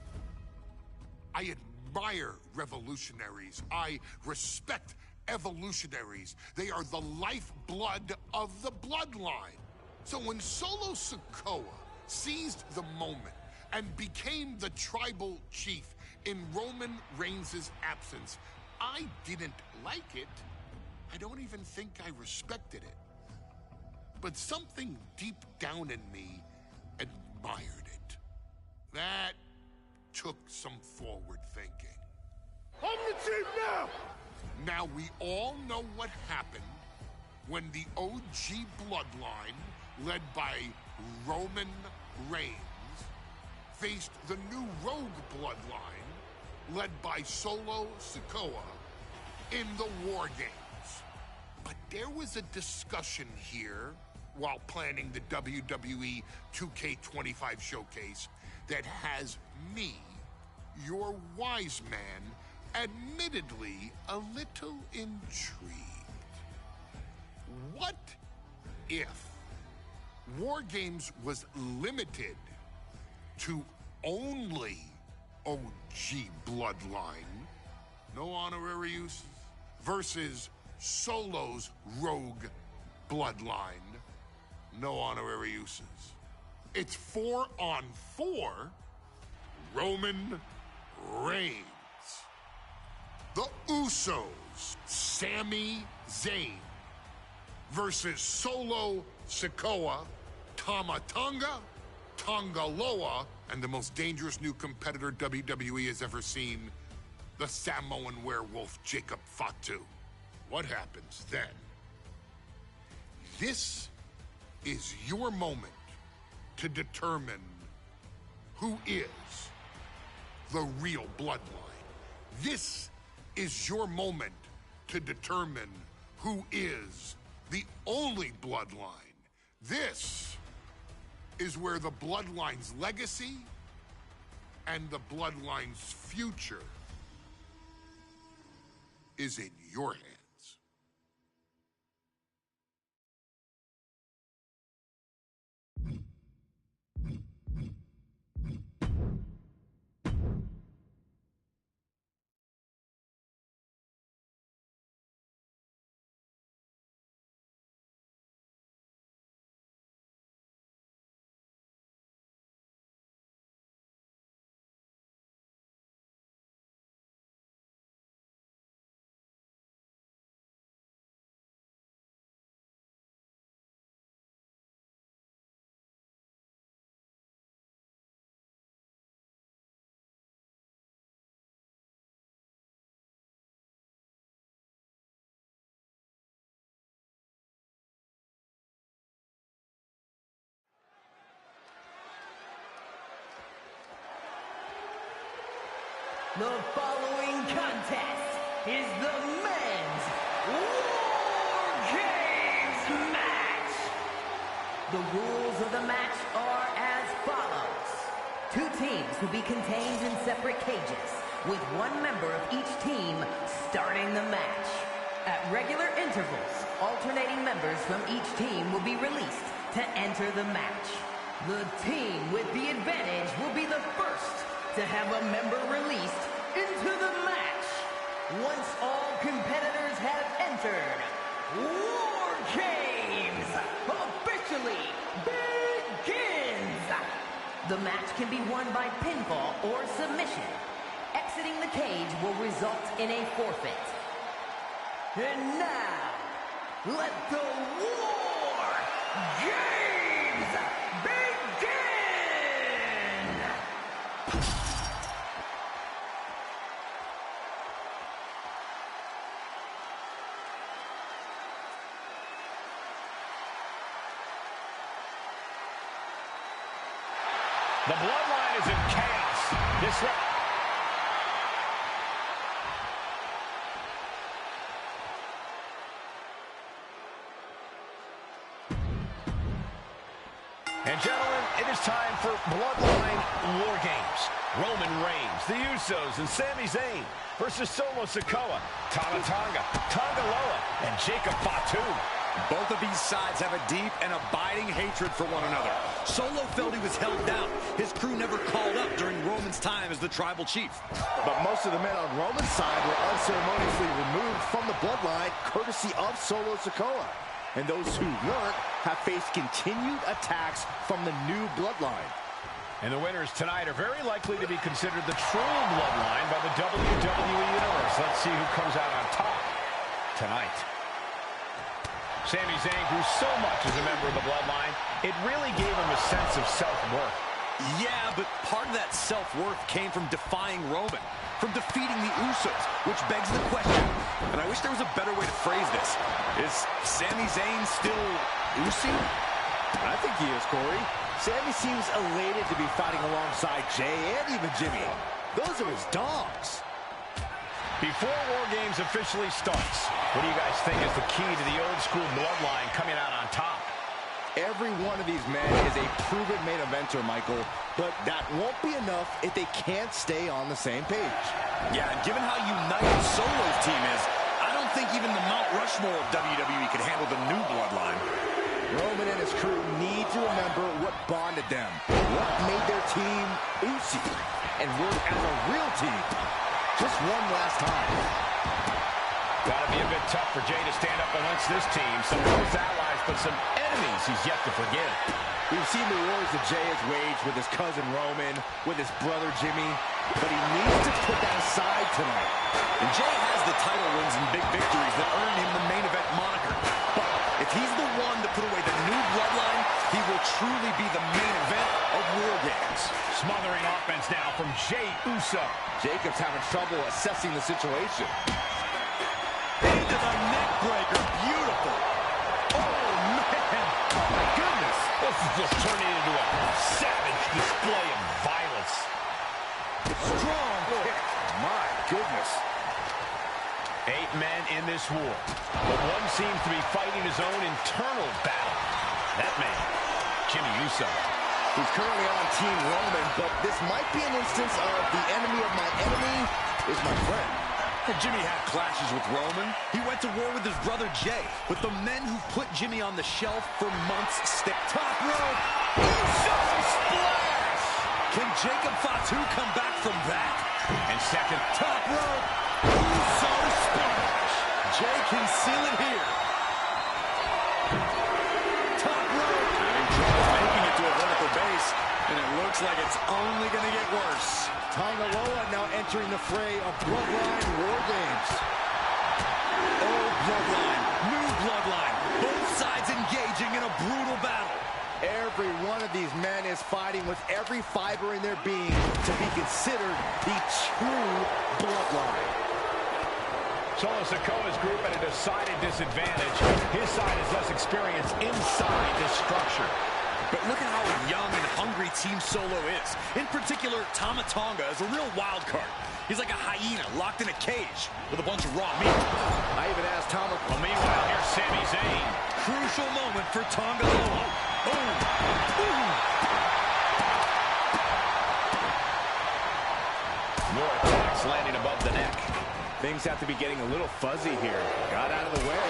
I admire revolutionaries. I respect evolutionaries. They are the lifeblood of the bloodline. So when Solo Sikoa seized the moment and became the tribal chief in Roman Reigns' absence, I didn't like it. I don't even think I respected it. But something deep down in me admired it. That took some forward thinking. I'm the chief now! Now we all know what happened when the OG bloodline, led by Roman Reigns, faced the new rogue bloodline, led by Solo Sikoa, in the War Games. But there was a discussion here while planning the WWE 2K25 showcase that has me, your wise man, admittedly a little intrigued. What if War Games was limited to only OG bloodline, no honorary uses, versus Solo's rogue bloodline, no honorary uses? It's 4-on-4 Roman Reigns. The Usos, Sami Zayn, versus Solo Sikoa, Tama Tonga, Tonga Loa, and the most dangerous new competitor WWE has ever seen, the Samoan werewolf Jacob Fatu. What happens then? This is your moment to determine who is the real bloodline. This is your moment to determine who is the only bloodline. This is where the bloodline's legacy and the bloodline's future is in your hands. The following contest is the men's War Games match. The rules of the match are as follows. Two teams will be contained in separate cages, with one member of each team starting the match. At regular intervals, alternating members from each team will be released to enter the match. The team with the advantage will be the first to have a member released into the match. Once all competitors have entered, War Games officially begins. The match can be won by pinfall or submission. Exiting the cage will result in a forfeit. And now, let the War Games begin! The bloodline is in chaos. This And gentlemen, it is time for Bloodline War Games. Roman Reigns, the Usos, and Sami Zayn versus Solo Sikoa, Tama Tonga, Tonga Loa, and Jacob Fatu. Both of these sides have a deep and abiding hatred for one another. Solo felt he was held down. His crew never called up during Roman's time as the tribal chief. But most of the men on Roman's side were unceremoniously removed from the bloodline, courtesy of Solo Sikoa. And those who weren't have faced continued attacks from the new bloodline. And the winners tonight are very likely to be considered the true bloodline by the WWE Universe. Let's see who comes out on top tonight. Sami Zayn grew so much as a member of the bloodline, it really gave him a sense of self-worth. Yeah, but part of that self-worth came from defying Roman, from defeating the Usos, which begs the question, and I wish there was a better way to phrase this. Is Sami Zayn still Usi? I think he is, Corey. Sami seems elated to be fighting alongside Jay and even Jimmy. Those are his dogs. Before War Games officially starts, what do you guys think is the key to the old-school bloodline coming out on top? Every one of these men is a proven main eventer, Michael, but that won't be enough if they can't stay on the same page. Yeah, and given how united Solo's team is, I don't think even the Mount Rushmore of WWE could handle the new bloodline. Roman and his crew need to remember what bonded them, what made their team Usi, and work as a real team. Just one last time. Gotta be a bit tough for Jay to stand up against this team. Some close allies, but some enemies he's yet to forgive. We've seen the wars that Jay has waged with his cousin Roman, with his brother Jimmy, but he needs to put that aside tonight. And Jay has the title wins and big victories that earned him the main event moniker. But if he's the one to put away the new bloodline, he will truly be the main event of War Games. Smothering offense now from Jey Uso. Jacob's having trouble assessing the situation. Into the neck breaker. Beautiful. Oh, no. in this war, but one seems to be fighting his own internal battle. That man, Jimmy Uso. He's currently on Team Roman, but this might be an instance of the enemy of my enemy is my friend. And Jimmy had clashes with Roman. He went to war with his brother Jay. But the men who put Jimmy on the shelf for months stick. Top rope. Uso splash! Can Jacob Fatu come back from that? And second, top rope. Uso splash! Jay can seal it here. Top rope. Making it to a vertical base. And it looks like it's only going to get worse. Tonga Loa now entering the fray of Bloodline War Games. Old Bloodline, new Bloodline. Both sides engaging in a brutal battle. Every one of these men is fighting with every fiber in their being to be considered the true Bloodline. Solo Sikoa's group at a decided disadvantage. His side is less experienced inside this structure. But look at how young and hungry Team Solo is. In particular, Tama Tonga is a real wild card. He's like a hyena locked in a cage with a bunch of raw meat. I even asked Tama. Well, meanwhile, here's Sami Zayn. Crucial moment for Tonga Loa. Boom! Boom! More attacks landing above the neck. Things have to be getting a little fuzzy here. Got out of the way.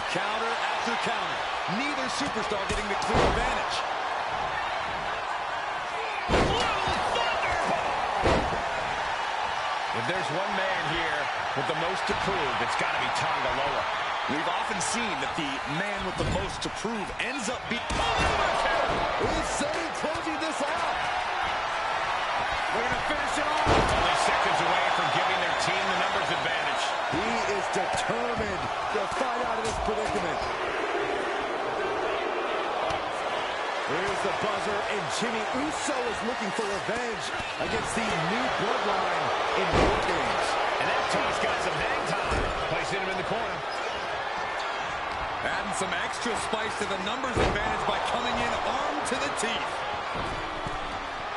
Counter after counter. Neither superstar getting the clear advantage. If there's one man here with the most to prove, it's got to be Tonga Loa. We've often seen that the man with the most to prove ends up being... Who's saying closing this out? We're going to finish it off. Only seconds away from giving their team the numbers advantage. He is determined to fight out of this predicament. Here's the buzzer, and Jimmy Uso is looking for revenge against the new Bloodline in War Games. And that team's got some hang time. Placing him in the corner. Adding some extra spice to the numbers advantage by coming in armed to the teeth.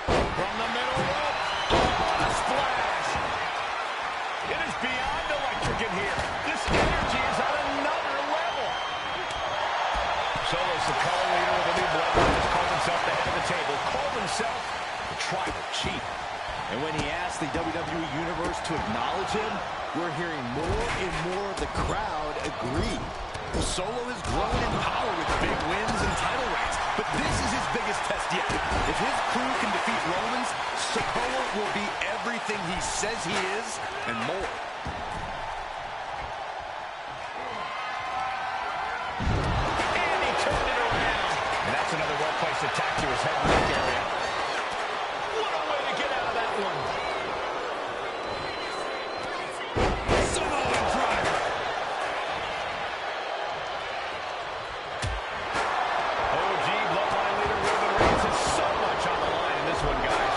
From the middle rope. Oh, a splash. It is beyond electric in here. This energy is at another level. Solo Sikoa, leader of the new Bloodline, has called himself the head of the table. Called himself the tribal chief. And when he asked the WWE Universe to acknowledge him, we're hearing more and more of the crowd agree. Solo has grown in power with big wins and title reigns, but this is his biggest test yet. If his crew can defeat Romans, Sikoa will be everything he says he is and more. And he turned it around. And that's another well-placed attack to his head and neck area. What a way to get out of that one. Samoan driver. OG Bloodline leader Roman Reigns has so much on the line in this one, guys.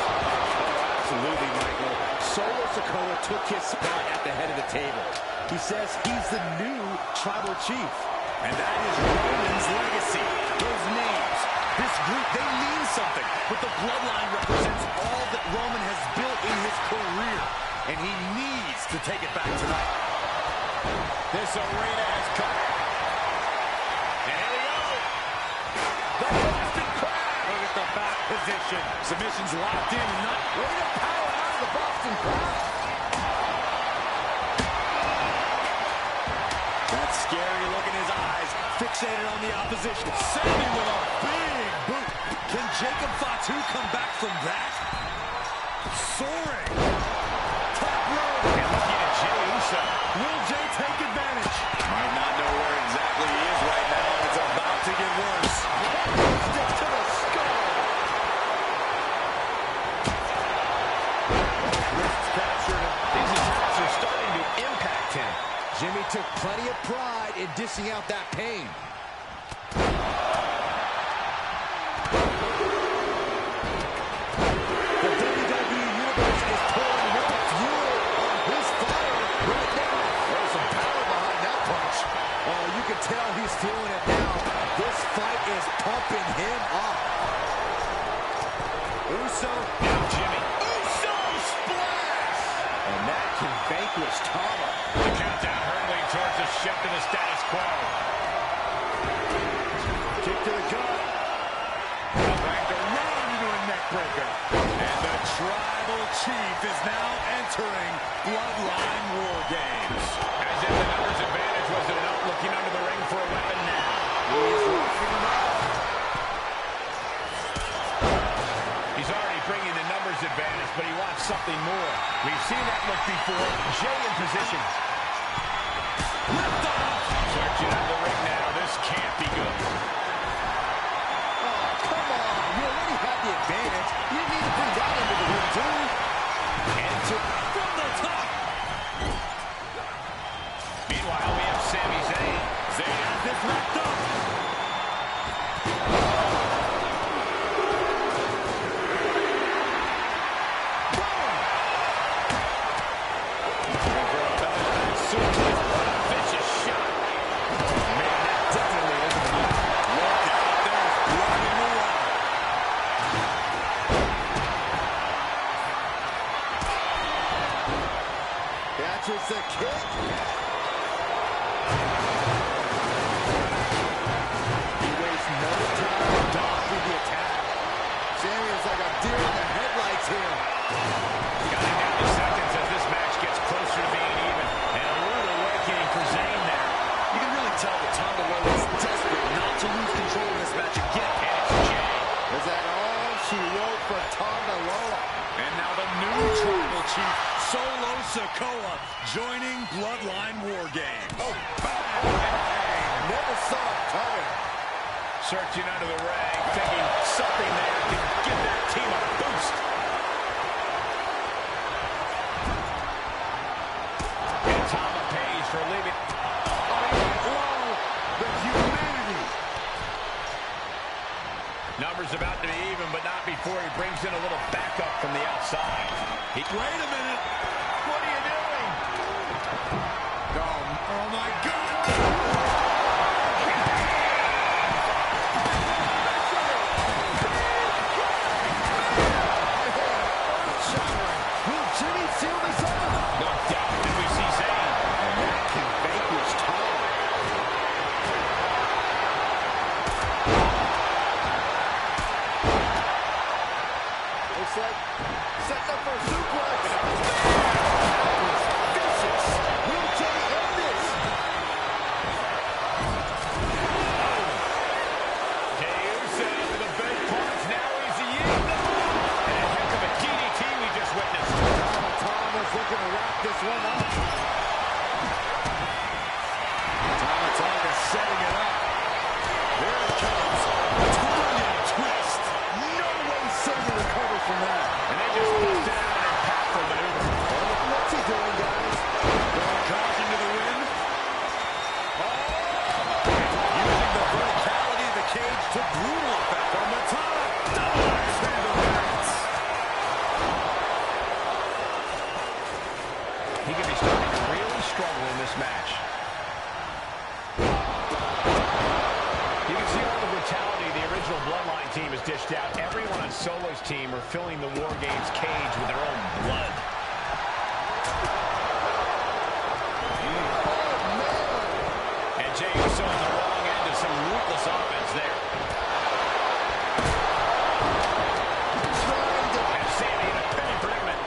Oh, absolutely, Michael. Solo Sikoa took his spot at the head of the table. He says he's the new tribal chief. And that is Roman's legacy. Those names, this group, they mean something. But the Bloodline represents all that Roman has built in his career. And he needs to take it back tonight. This arena has come. And here we go. The Boston Crab. Look at the back position. Submission's locked in. Not Way to power out of the Boston Crab. that scary look in his eyes. Fixated on the opposition. Sending with a big boot. Can Jacob Fatu come back from that? Soaring. Top rope. And looking at Jey Uso. Will Jey take advantage? Might not know where exactly he is right now. It's about to get worse. Stick to the skull. Wrists captured. These attacks are starting to impact him. Jimmy took plenty of pride in dishing out that pain. The WWE Universe is pouring more fuel on his fire right now. There's some power behind that punch. Oh, you can tell he's feeling it now. This fight is pumping him up. Uso. Now Jimmy. Uso splash! And that can vanquish Tama. The countdown hurtling towards a shift in the status quo. Kick to the gut. Back to run into a neck breaker. And the Tribal Chief is now entering Bloodline War Games. As if the numbers advantage wasn't enough, looking under the ring for a weapon now. He's rocking him out. He's already bringing the numbers advantage, but he wants something more. We've seen that look before. Jay in position. Lift off. Searching out the ring now. This can't be good. Oh, come on. You already had the advantage. You need to bring that into the ring, too. Enter from the top. Meanwhile, we have Sami Zayn. Zayn has this wrapped up. Catches the kick. He wastes no time to dodge with the attack. Sami is like a deer in the headlights here. Counting down the seconds as this match gets closer to being even. And a rude awakening for Zayn there. You can really tell that Tonga Loa is desperate not to lose control in this match again. And it's Jay. Is that all she wrote for Tonga Loa? And now the new Tribal Chief, Solo Sikoa, joining Bloodline War Games. Oh, bang! Never saw it coming. Searching under the ring, thinking something there can give that team a boost. And Tama pays for leaving. Whoa! The humanity. Numbers about to be even, but not before he brings in a little backup from the outside. Wait a minute. What are you doing? Oh my God. Will Jimmy seal this up? No doubt that we see Zayn. And that can vanquish Tom. Looks like setting up for a suplex. That was vicious. Will Jimmy end this? Jey Uso to the big parts. Now he's the in. And a heck of a DDT we just witnessed. Thomas looking to wrap this one up. Tonga setting it up. There it comes. Brilliant twist. No way Saban recovers from that. And they just busted out an impactful maneuver. What's he doing, guys? Throwing caution to the wind. Using the verticality of the cage to brutal effect from the top. Nice handle clearance. He could be starting to really struggle in this match. You can see all the brutality the original Bloodline team has dished out. Everyone on Solo's team are filling the War Games cage with their own blood. And Jey Uso on the wrong end of some ruthless offense there. And Sami in a penny predicament.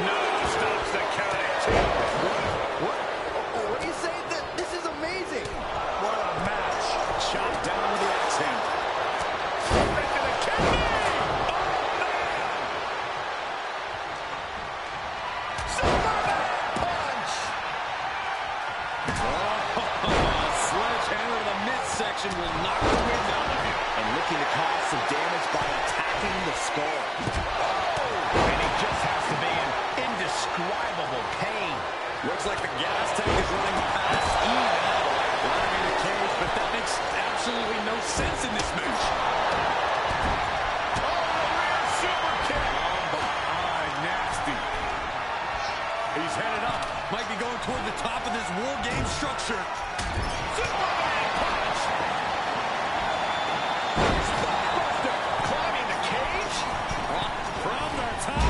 No, stops the count at 2. What do you say? This is amazing. What a match. Chopped down with the axe handle. Right to the kidney. Oh, man. Superman punch. Sledgehammer to the midsection will knock the wind out of him. And looking to cause some damage by attacking the skull. And he just has to be in indescribable pain. Looks like the gas tank is running past E now. Running in the cage, but that makes absolutely no sense in this match. Super kick. From behind, nasty. He's headed up. Might be going toward the top of this War Game structure. Superman punch. Spine buster. Climbing the cage. From the top.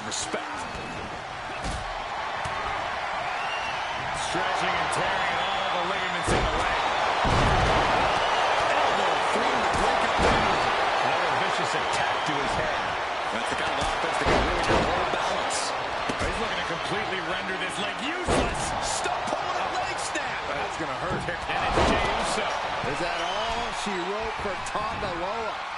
respect. Stretching and tearing at all the ligaments in the leg. Elbow thrown to break up the move. Another vicious attack to his head. That's the kind of offense that can really have more balance. He's looking to completely render this leg useless. Stop pulling a leg snap. That's going to hurt. And it's Jey Uso. Is that all she wrote for Tonga Loa?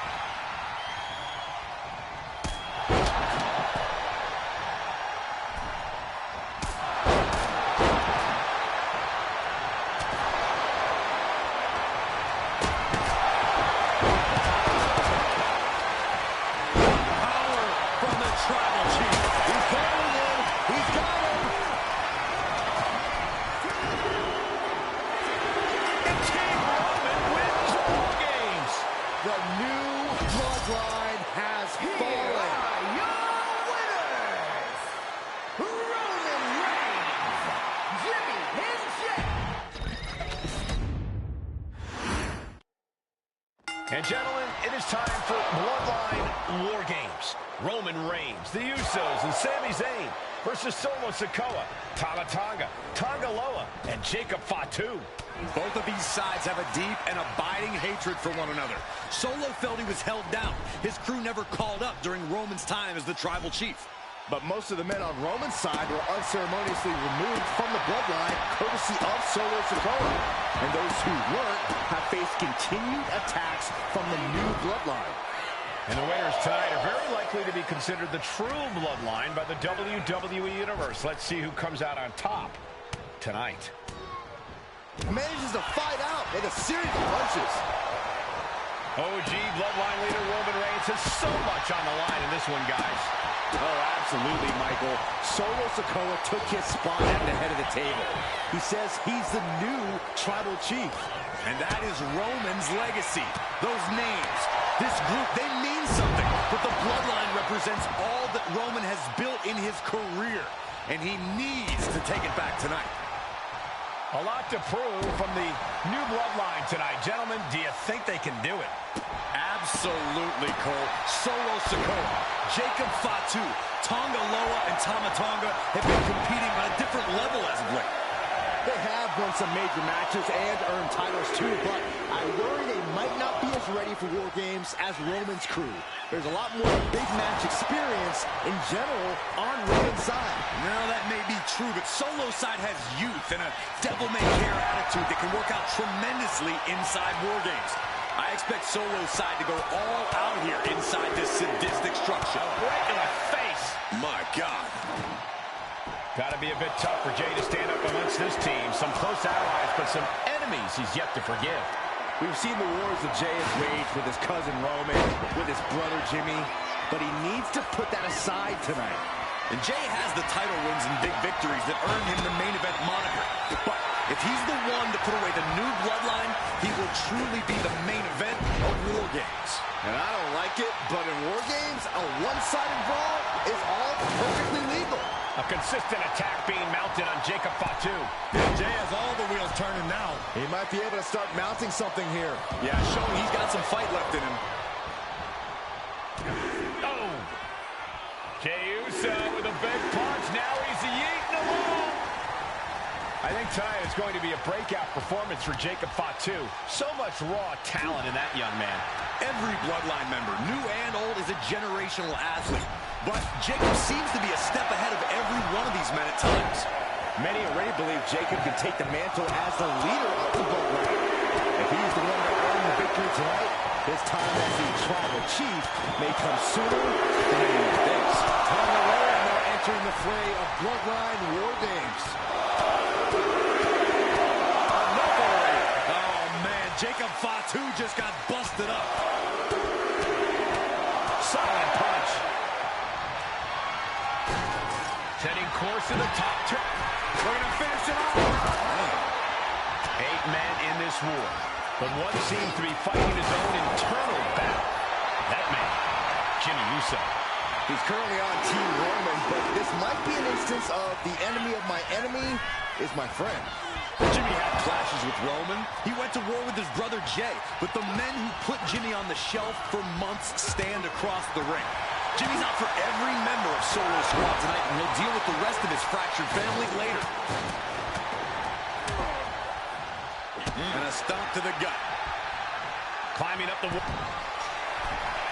And gentlemen, it is time for Bloodline War Games. Roman Reigns, the Usos, and Sami Zayn versus Solo Sikoa, Tama Tonga, Tonga Loa, and Jacob Fatu. Both of these sides have a deep and abiding hatred for one another. Solo felt he was held down. His crew never called up during Roman's time as the tribal chief. But most of the men on Roman's side were unceremoniously removed from the bloodline, courtesy of Solo Sikoa. And those who weren't have faced continued attacks from the new bloodline. And the winners tonight are very likely to be considered the true bloodline by the WWE Universe. Let's see who comes out on top tonight. Manages to fight out in a series of punches. OG bloodline leader Roman Reigns has so much on the line in this one, guys. Oh, absolutely, Michael. Solo Sikoa took his spot at the head of the table. He says he's the new tribal chief. And that is Roman's legacy. Those names, this group, they mean something. But the bloodline represents all that Roman has built in his career. And he needs to take it back tonight. A lot to prove from the new bloodline tonight. Gentlemen, do you think they can do it? Absolutely, Cole. Solo Sikoa, Jacob Fatu, Tonga Loa, and Tama Tonga have been competing on a different level as of late. They have won some major matches and earned titles too, but I worry they might not be as ready for War Games as Roman's crew. There's a lot more big match experience in general on Roman's side. Now that may be true, but Solo's side has youth and a devil-may-care attitude that can work out tremendously inside War Games. I expect Solo's side to go all out here inside this sadistic structure. Right in the face. My God. Got to be a bit tough for Jey to stand up amongst this team. Some close allies, but some enemies he's yet to forgive. We've seen the wars that Jey has waged with his cousin Roman, with his brother Jimmy, but he needs to put that aside tonight. And Jey has the title wins and big victories that earned him the main event moniker. But if he's the one to put away the new bloodline, he will truly be the main event of War Games. And I don't like it, but in War Games, a one-sided brawl is all perfectly legal. A consistent attack being mounted on Jacob Fatu. Jey has all the wheels turning now. He might be able to start mounting something here. Yeah, showing he's got some fight left in him. Oh! Jey Uso with a big punch. Now he's yeeting along. I think tonight is going to be a breakout performance for Jacob Fatu. So much raw talent in that young man. Every bloodline member, new and old, is a generational athlete. But Jacob seems to be a step ahead of every one of these men at times. Many already believe Jacob can take the mantle as the leader of the bloodline. If he's the one to earn the victory tonight, his time as the tribal chief may come sooner than anyone thinks. Tonga Loa now entering the fray of Bloodline War Games. Oh, man, Jacob Fatu just got busted up. Solid punch. Setting course to the top turn. We're going to finish it off. 8 men in this war, but one seems to be fighting his own internal battle. That man, Jimmy Uso. He's currently on Team Roman, but this might be an instance of the enemy of my enemy is my friend. Jimmy had clashes with Roman. He went to war with his brother Jey, but the men who put Jimmy on the shelf for months stand across the ring. Jimmy's out for every member of Solo's squad tonight, and he'll deal with the rest of his fractured family later. And a stomp to the gut. Climbing up the wall.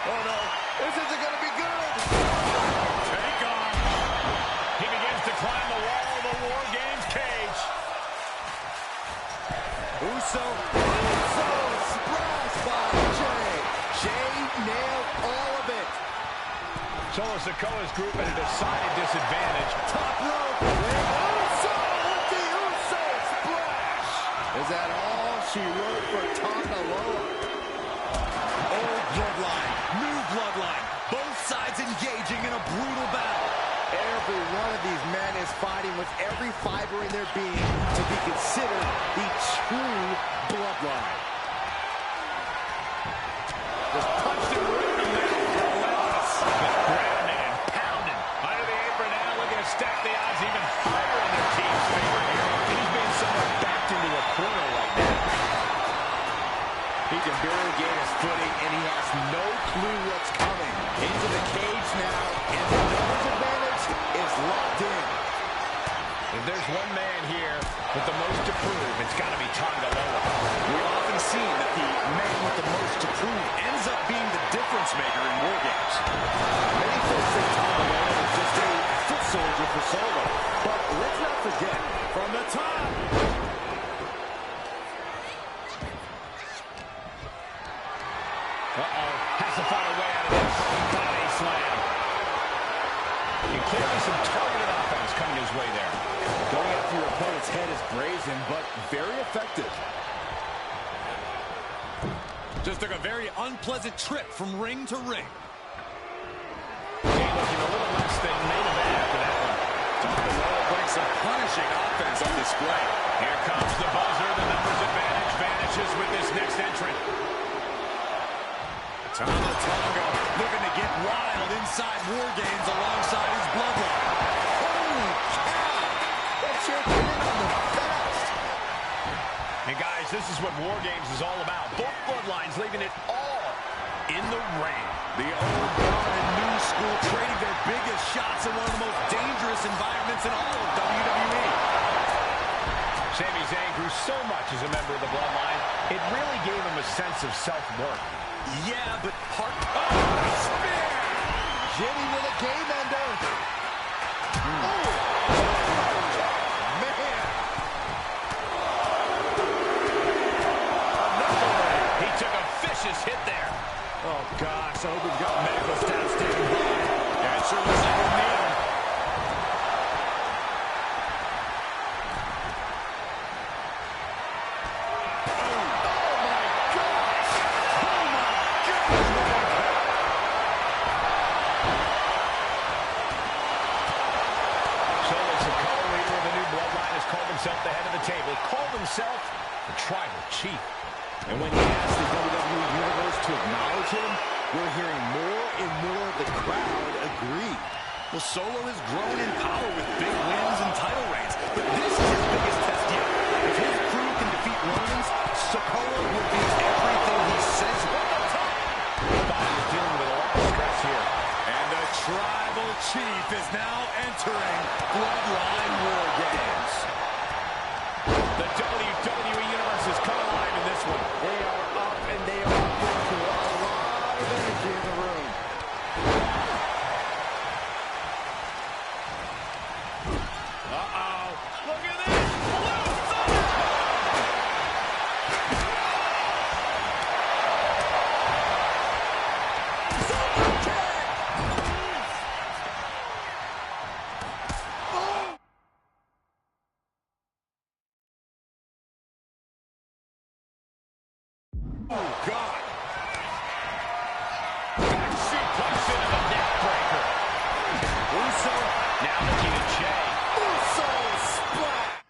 Oh, no. This isn't going to be good. Take on. He begins to climb the wall of the War Games cage. Uso splash by Jay. Jay nailed all of it. Solo Sikoa's group at a decided disadvantage. Top rope. Uso with the Uso splash. Is that all she wrote for Tonga Loa? Old bloodline, new bloodline. Both sides engaging in a brutal battle. Every one of these men is fighting with every fiber in their being to be considered the true bloodline. Just punched him right in there. Relentless. Just grounding and pounding. Under the apron now, looking to stack the odds even higher in their team's favor here. He's being somewhat backed into a corner right now. He can barely gain his footing, and he has no clue what's coming. Into the cage now, and the numbers advantage is locked in. If there's one man here with the most to prove, it's got to be Tonga Loa. We've often seen that the man with the most to prove ends up being the difference maker in War Games. Many folks say Tonga Loa is just a foot soldier for Solo. But let's not forget, from the top, Has to find a way out of this. Body slam. And clearly some targeted offense coming his way there. going after your opponent's head is brazen, but very effective. Just took a very unpleasant trip from ring to ring. Looking a little less than main event after that one. Tonga Loa putting some punishing offense on display. Here comes the buzzer. The numbers advantage vanishes with this next entrant. Tonga looking to get wild inside War Games alongside his bloodline. Holy cow! That chair came in on the fast. And guys, this is what War Games is all about. Both bloodlines leaving it all in the ring. The old guard and new school trading their biggest shots in one of the most dangerous environments in all of WWE. Sami Zayn grew so much as a member of the bloodline, it really gave him a sense of self-worth. Yeah, but spear! Jimmy with a game ender. Oh, man. Another one. He took a vicious hit there. Oh, gosh, I hope we've got medical staff standing by. Yeah, it sure looks like we need him. Himself the head of the table, called himself the tribal chief. And when he asked the WWE Universe to acknowledge him, we're hearing more and more of the crowd agree. Well, Solo has grown in power with big wins and title reigns, but this is his biggest test yet. If his crew can defeat Romans, Sikoa will be everything he says. The body is dealing with a lot of stress here. And the tribal chief is now entering Bloodline War Games. The WWE Universe is coming alive in this one. They are up and they are bringing a lot of energy in the room. Uh-oh. Look at this. Blue Thunder. Oh, God. Back suplex into the neck breaker. Uso Now looking at Jay. Uso splat.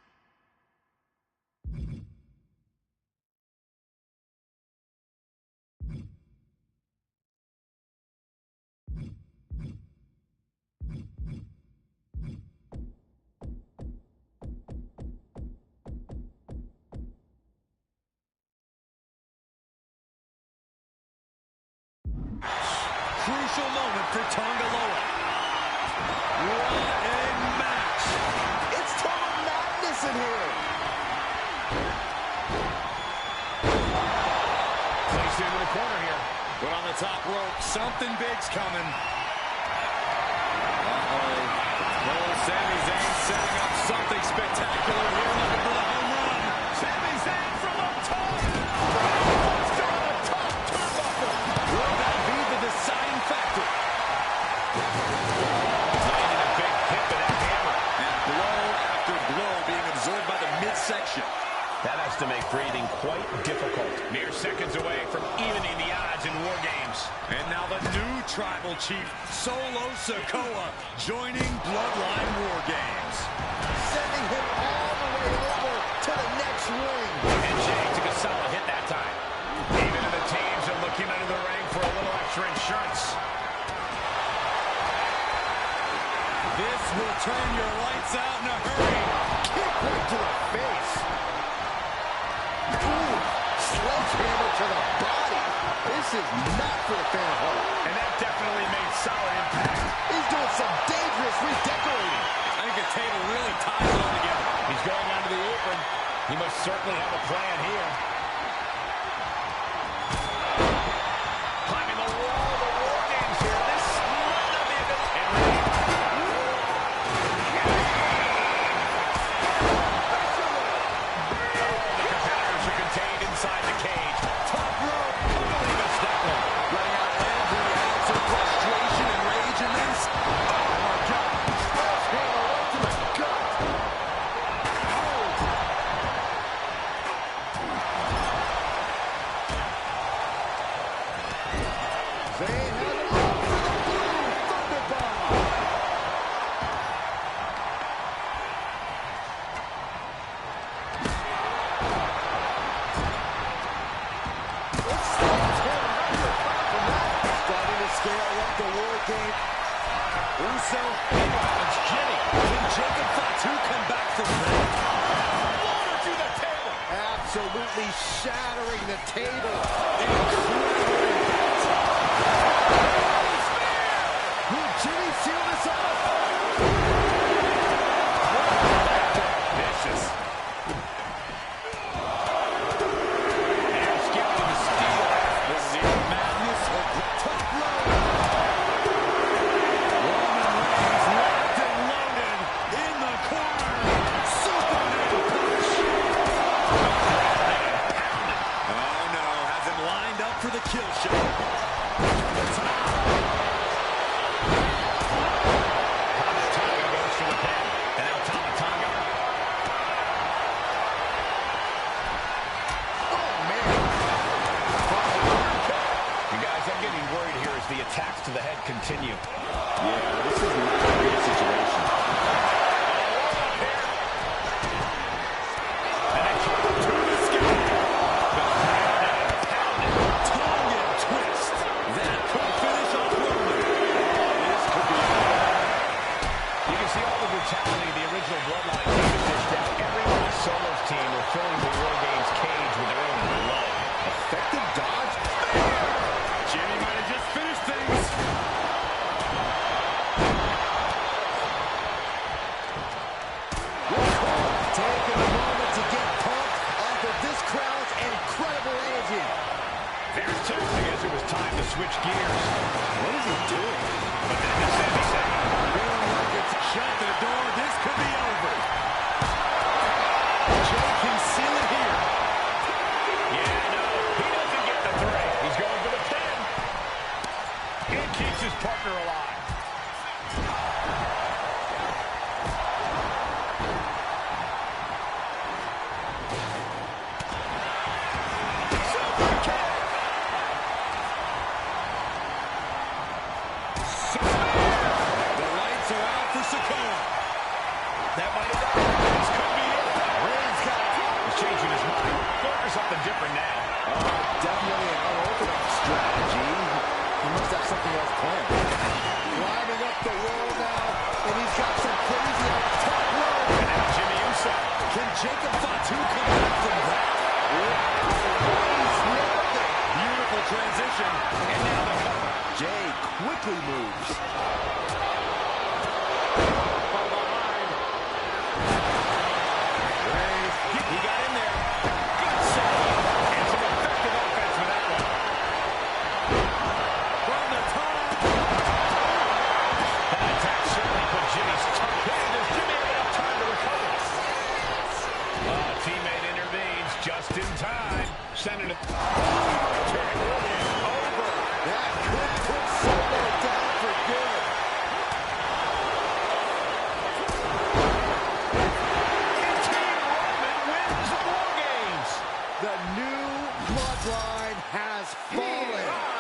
crucial moment for Tonga Loa. What a match. It's total madness in here. Placed into the corner here. Put on the top rope. Something big's coming. Sami Zayn setting up something spectacular here, looking for the home run. Sami Zayn from up top. Buster on the top turnbuckle. Will that be the deciding factor? Landing a big hit with that hammer. And blow after blow being absorbed by the midsection. That has to make breathing quite difficult. Mere seconds away from evening the odds in War Games. And now the new tribal chief, Solo Sikoa, joining Bloodline War Games. Sending him all the way over to the next ring. And Jay took a solid hit that time. Even to the teams are looking under the ring for a little extra insurance. This will turn your lights out in a hurry. Kick right to the face. Ooh, sledgehammer to the body. This is not for the fan of heart. And that definitely made solid impact. He's doing some dangerous redecorating. I think the table really ties it all together. He's going onto the apron. He must certainly have a plan here. Climbing the wall of the War Games here. This might not be a good... And the competitors are contained inside the cage. Top rope. Totally missed that one. Letting out every ounce of frustration and rage in this. Oh my God. Sledgehammer right to the gut. Zayn has it all for the blue thunderbomb. Let's sledgehammer undercut from that. Starting to scale up the War Game. Uso, it's Jimmy. Can Jacob Fatu come back from that? Loader to the table. Absolutely shattering the table. Will Jimmy seal this off? Vicious. And skipping the steel. This is the madness of the top rope. Roman Reigns locked and loaded in the corner. Superman punch. Oh no, has him lined up for the kill shot. Tonga goes for the pin. And now Tonga. Oh, man. You guys, I'm getting worried here as the attacks to the head continue. Yeah, this is not a good situation. And then Tonga to the sky. Tongan twist. That could finish off Roman. This could be You can see all the brutality the original Bloodline team has dished out. Everyone on Solo's team are filling the War Games cage with their own blood. Effective dodge. Jimmy might have just finished things. Taking a moment to get pumped off of this crowd's incredible energy. There's two. I guess it was time to switch gears. What is he doing? But then the Sami Zayn. Feeling like it's shut the door. This could be over. Jay can seal it here. Yeah, no, he doesn't get the three. He's going for the pin. And keeps his partner alive. Super kick. The lights are out for Sikoa. That might have done it. This could be it. Reigns got out. He's changing his mind. Going for something different now. Definitely an unorthodox strategy. He must have something else planned. Climbing up the wall now, and he's got some crazy on the top rope. And now Jimmy Uso. Can Jacob Fatu come back from that? He's loved it. Beautiful transition. And now the cover. Jay Just in time. Sending it. That could put Solo down for good. And Team Roman wins the War Games. The new bloodline has fallen.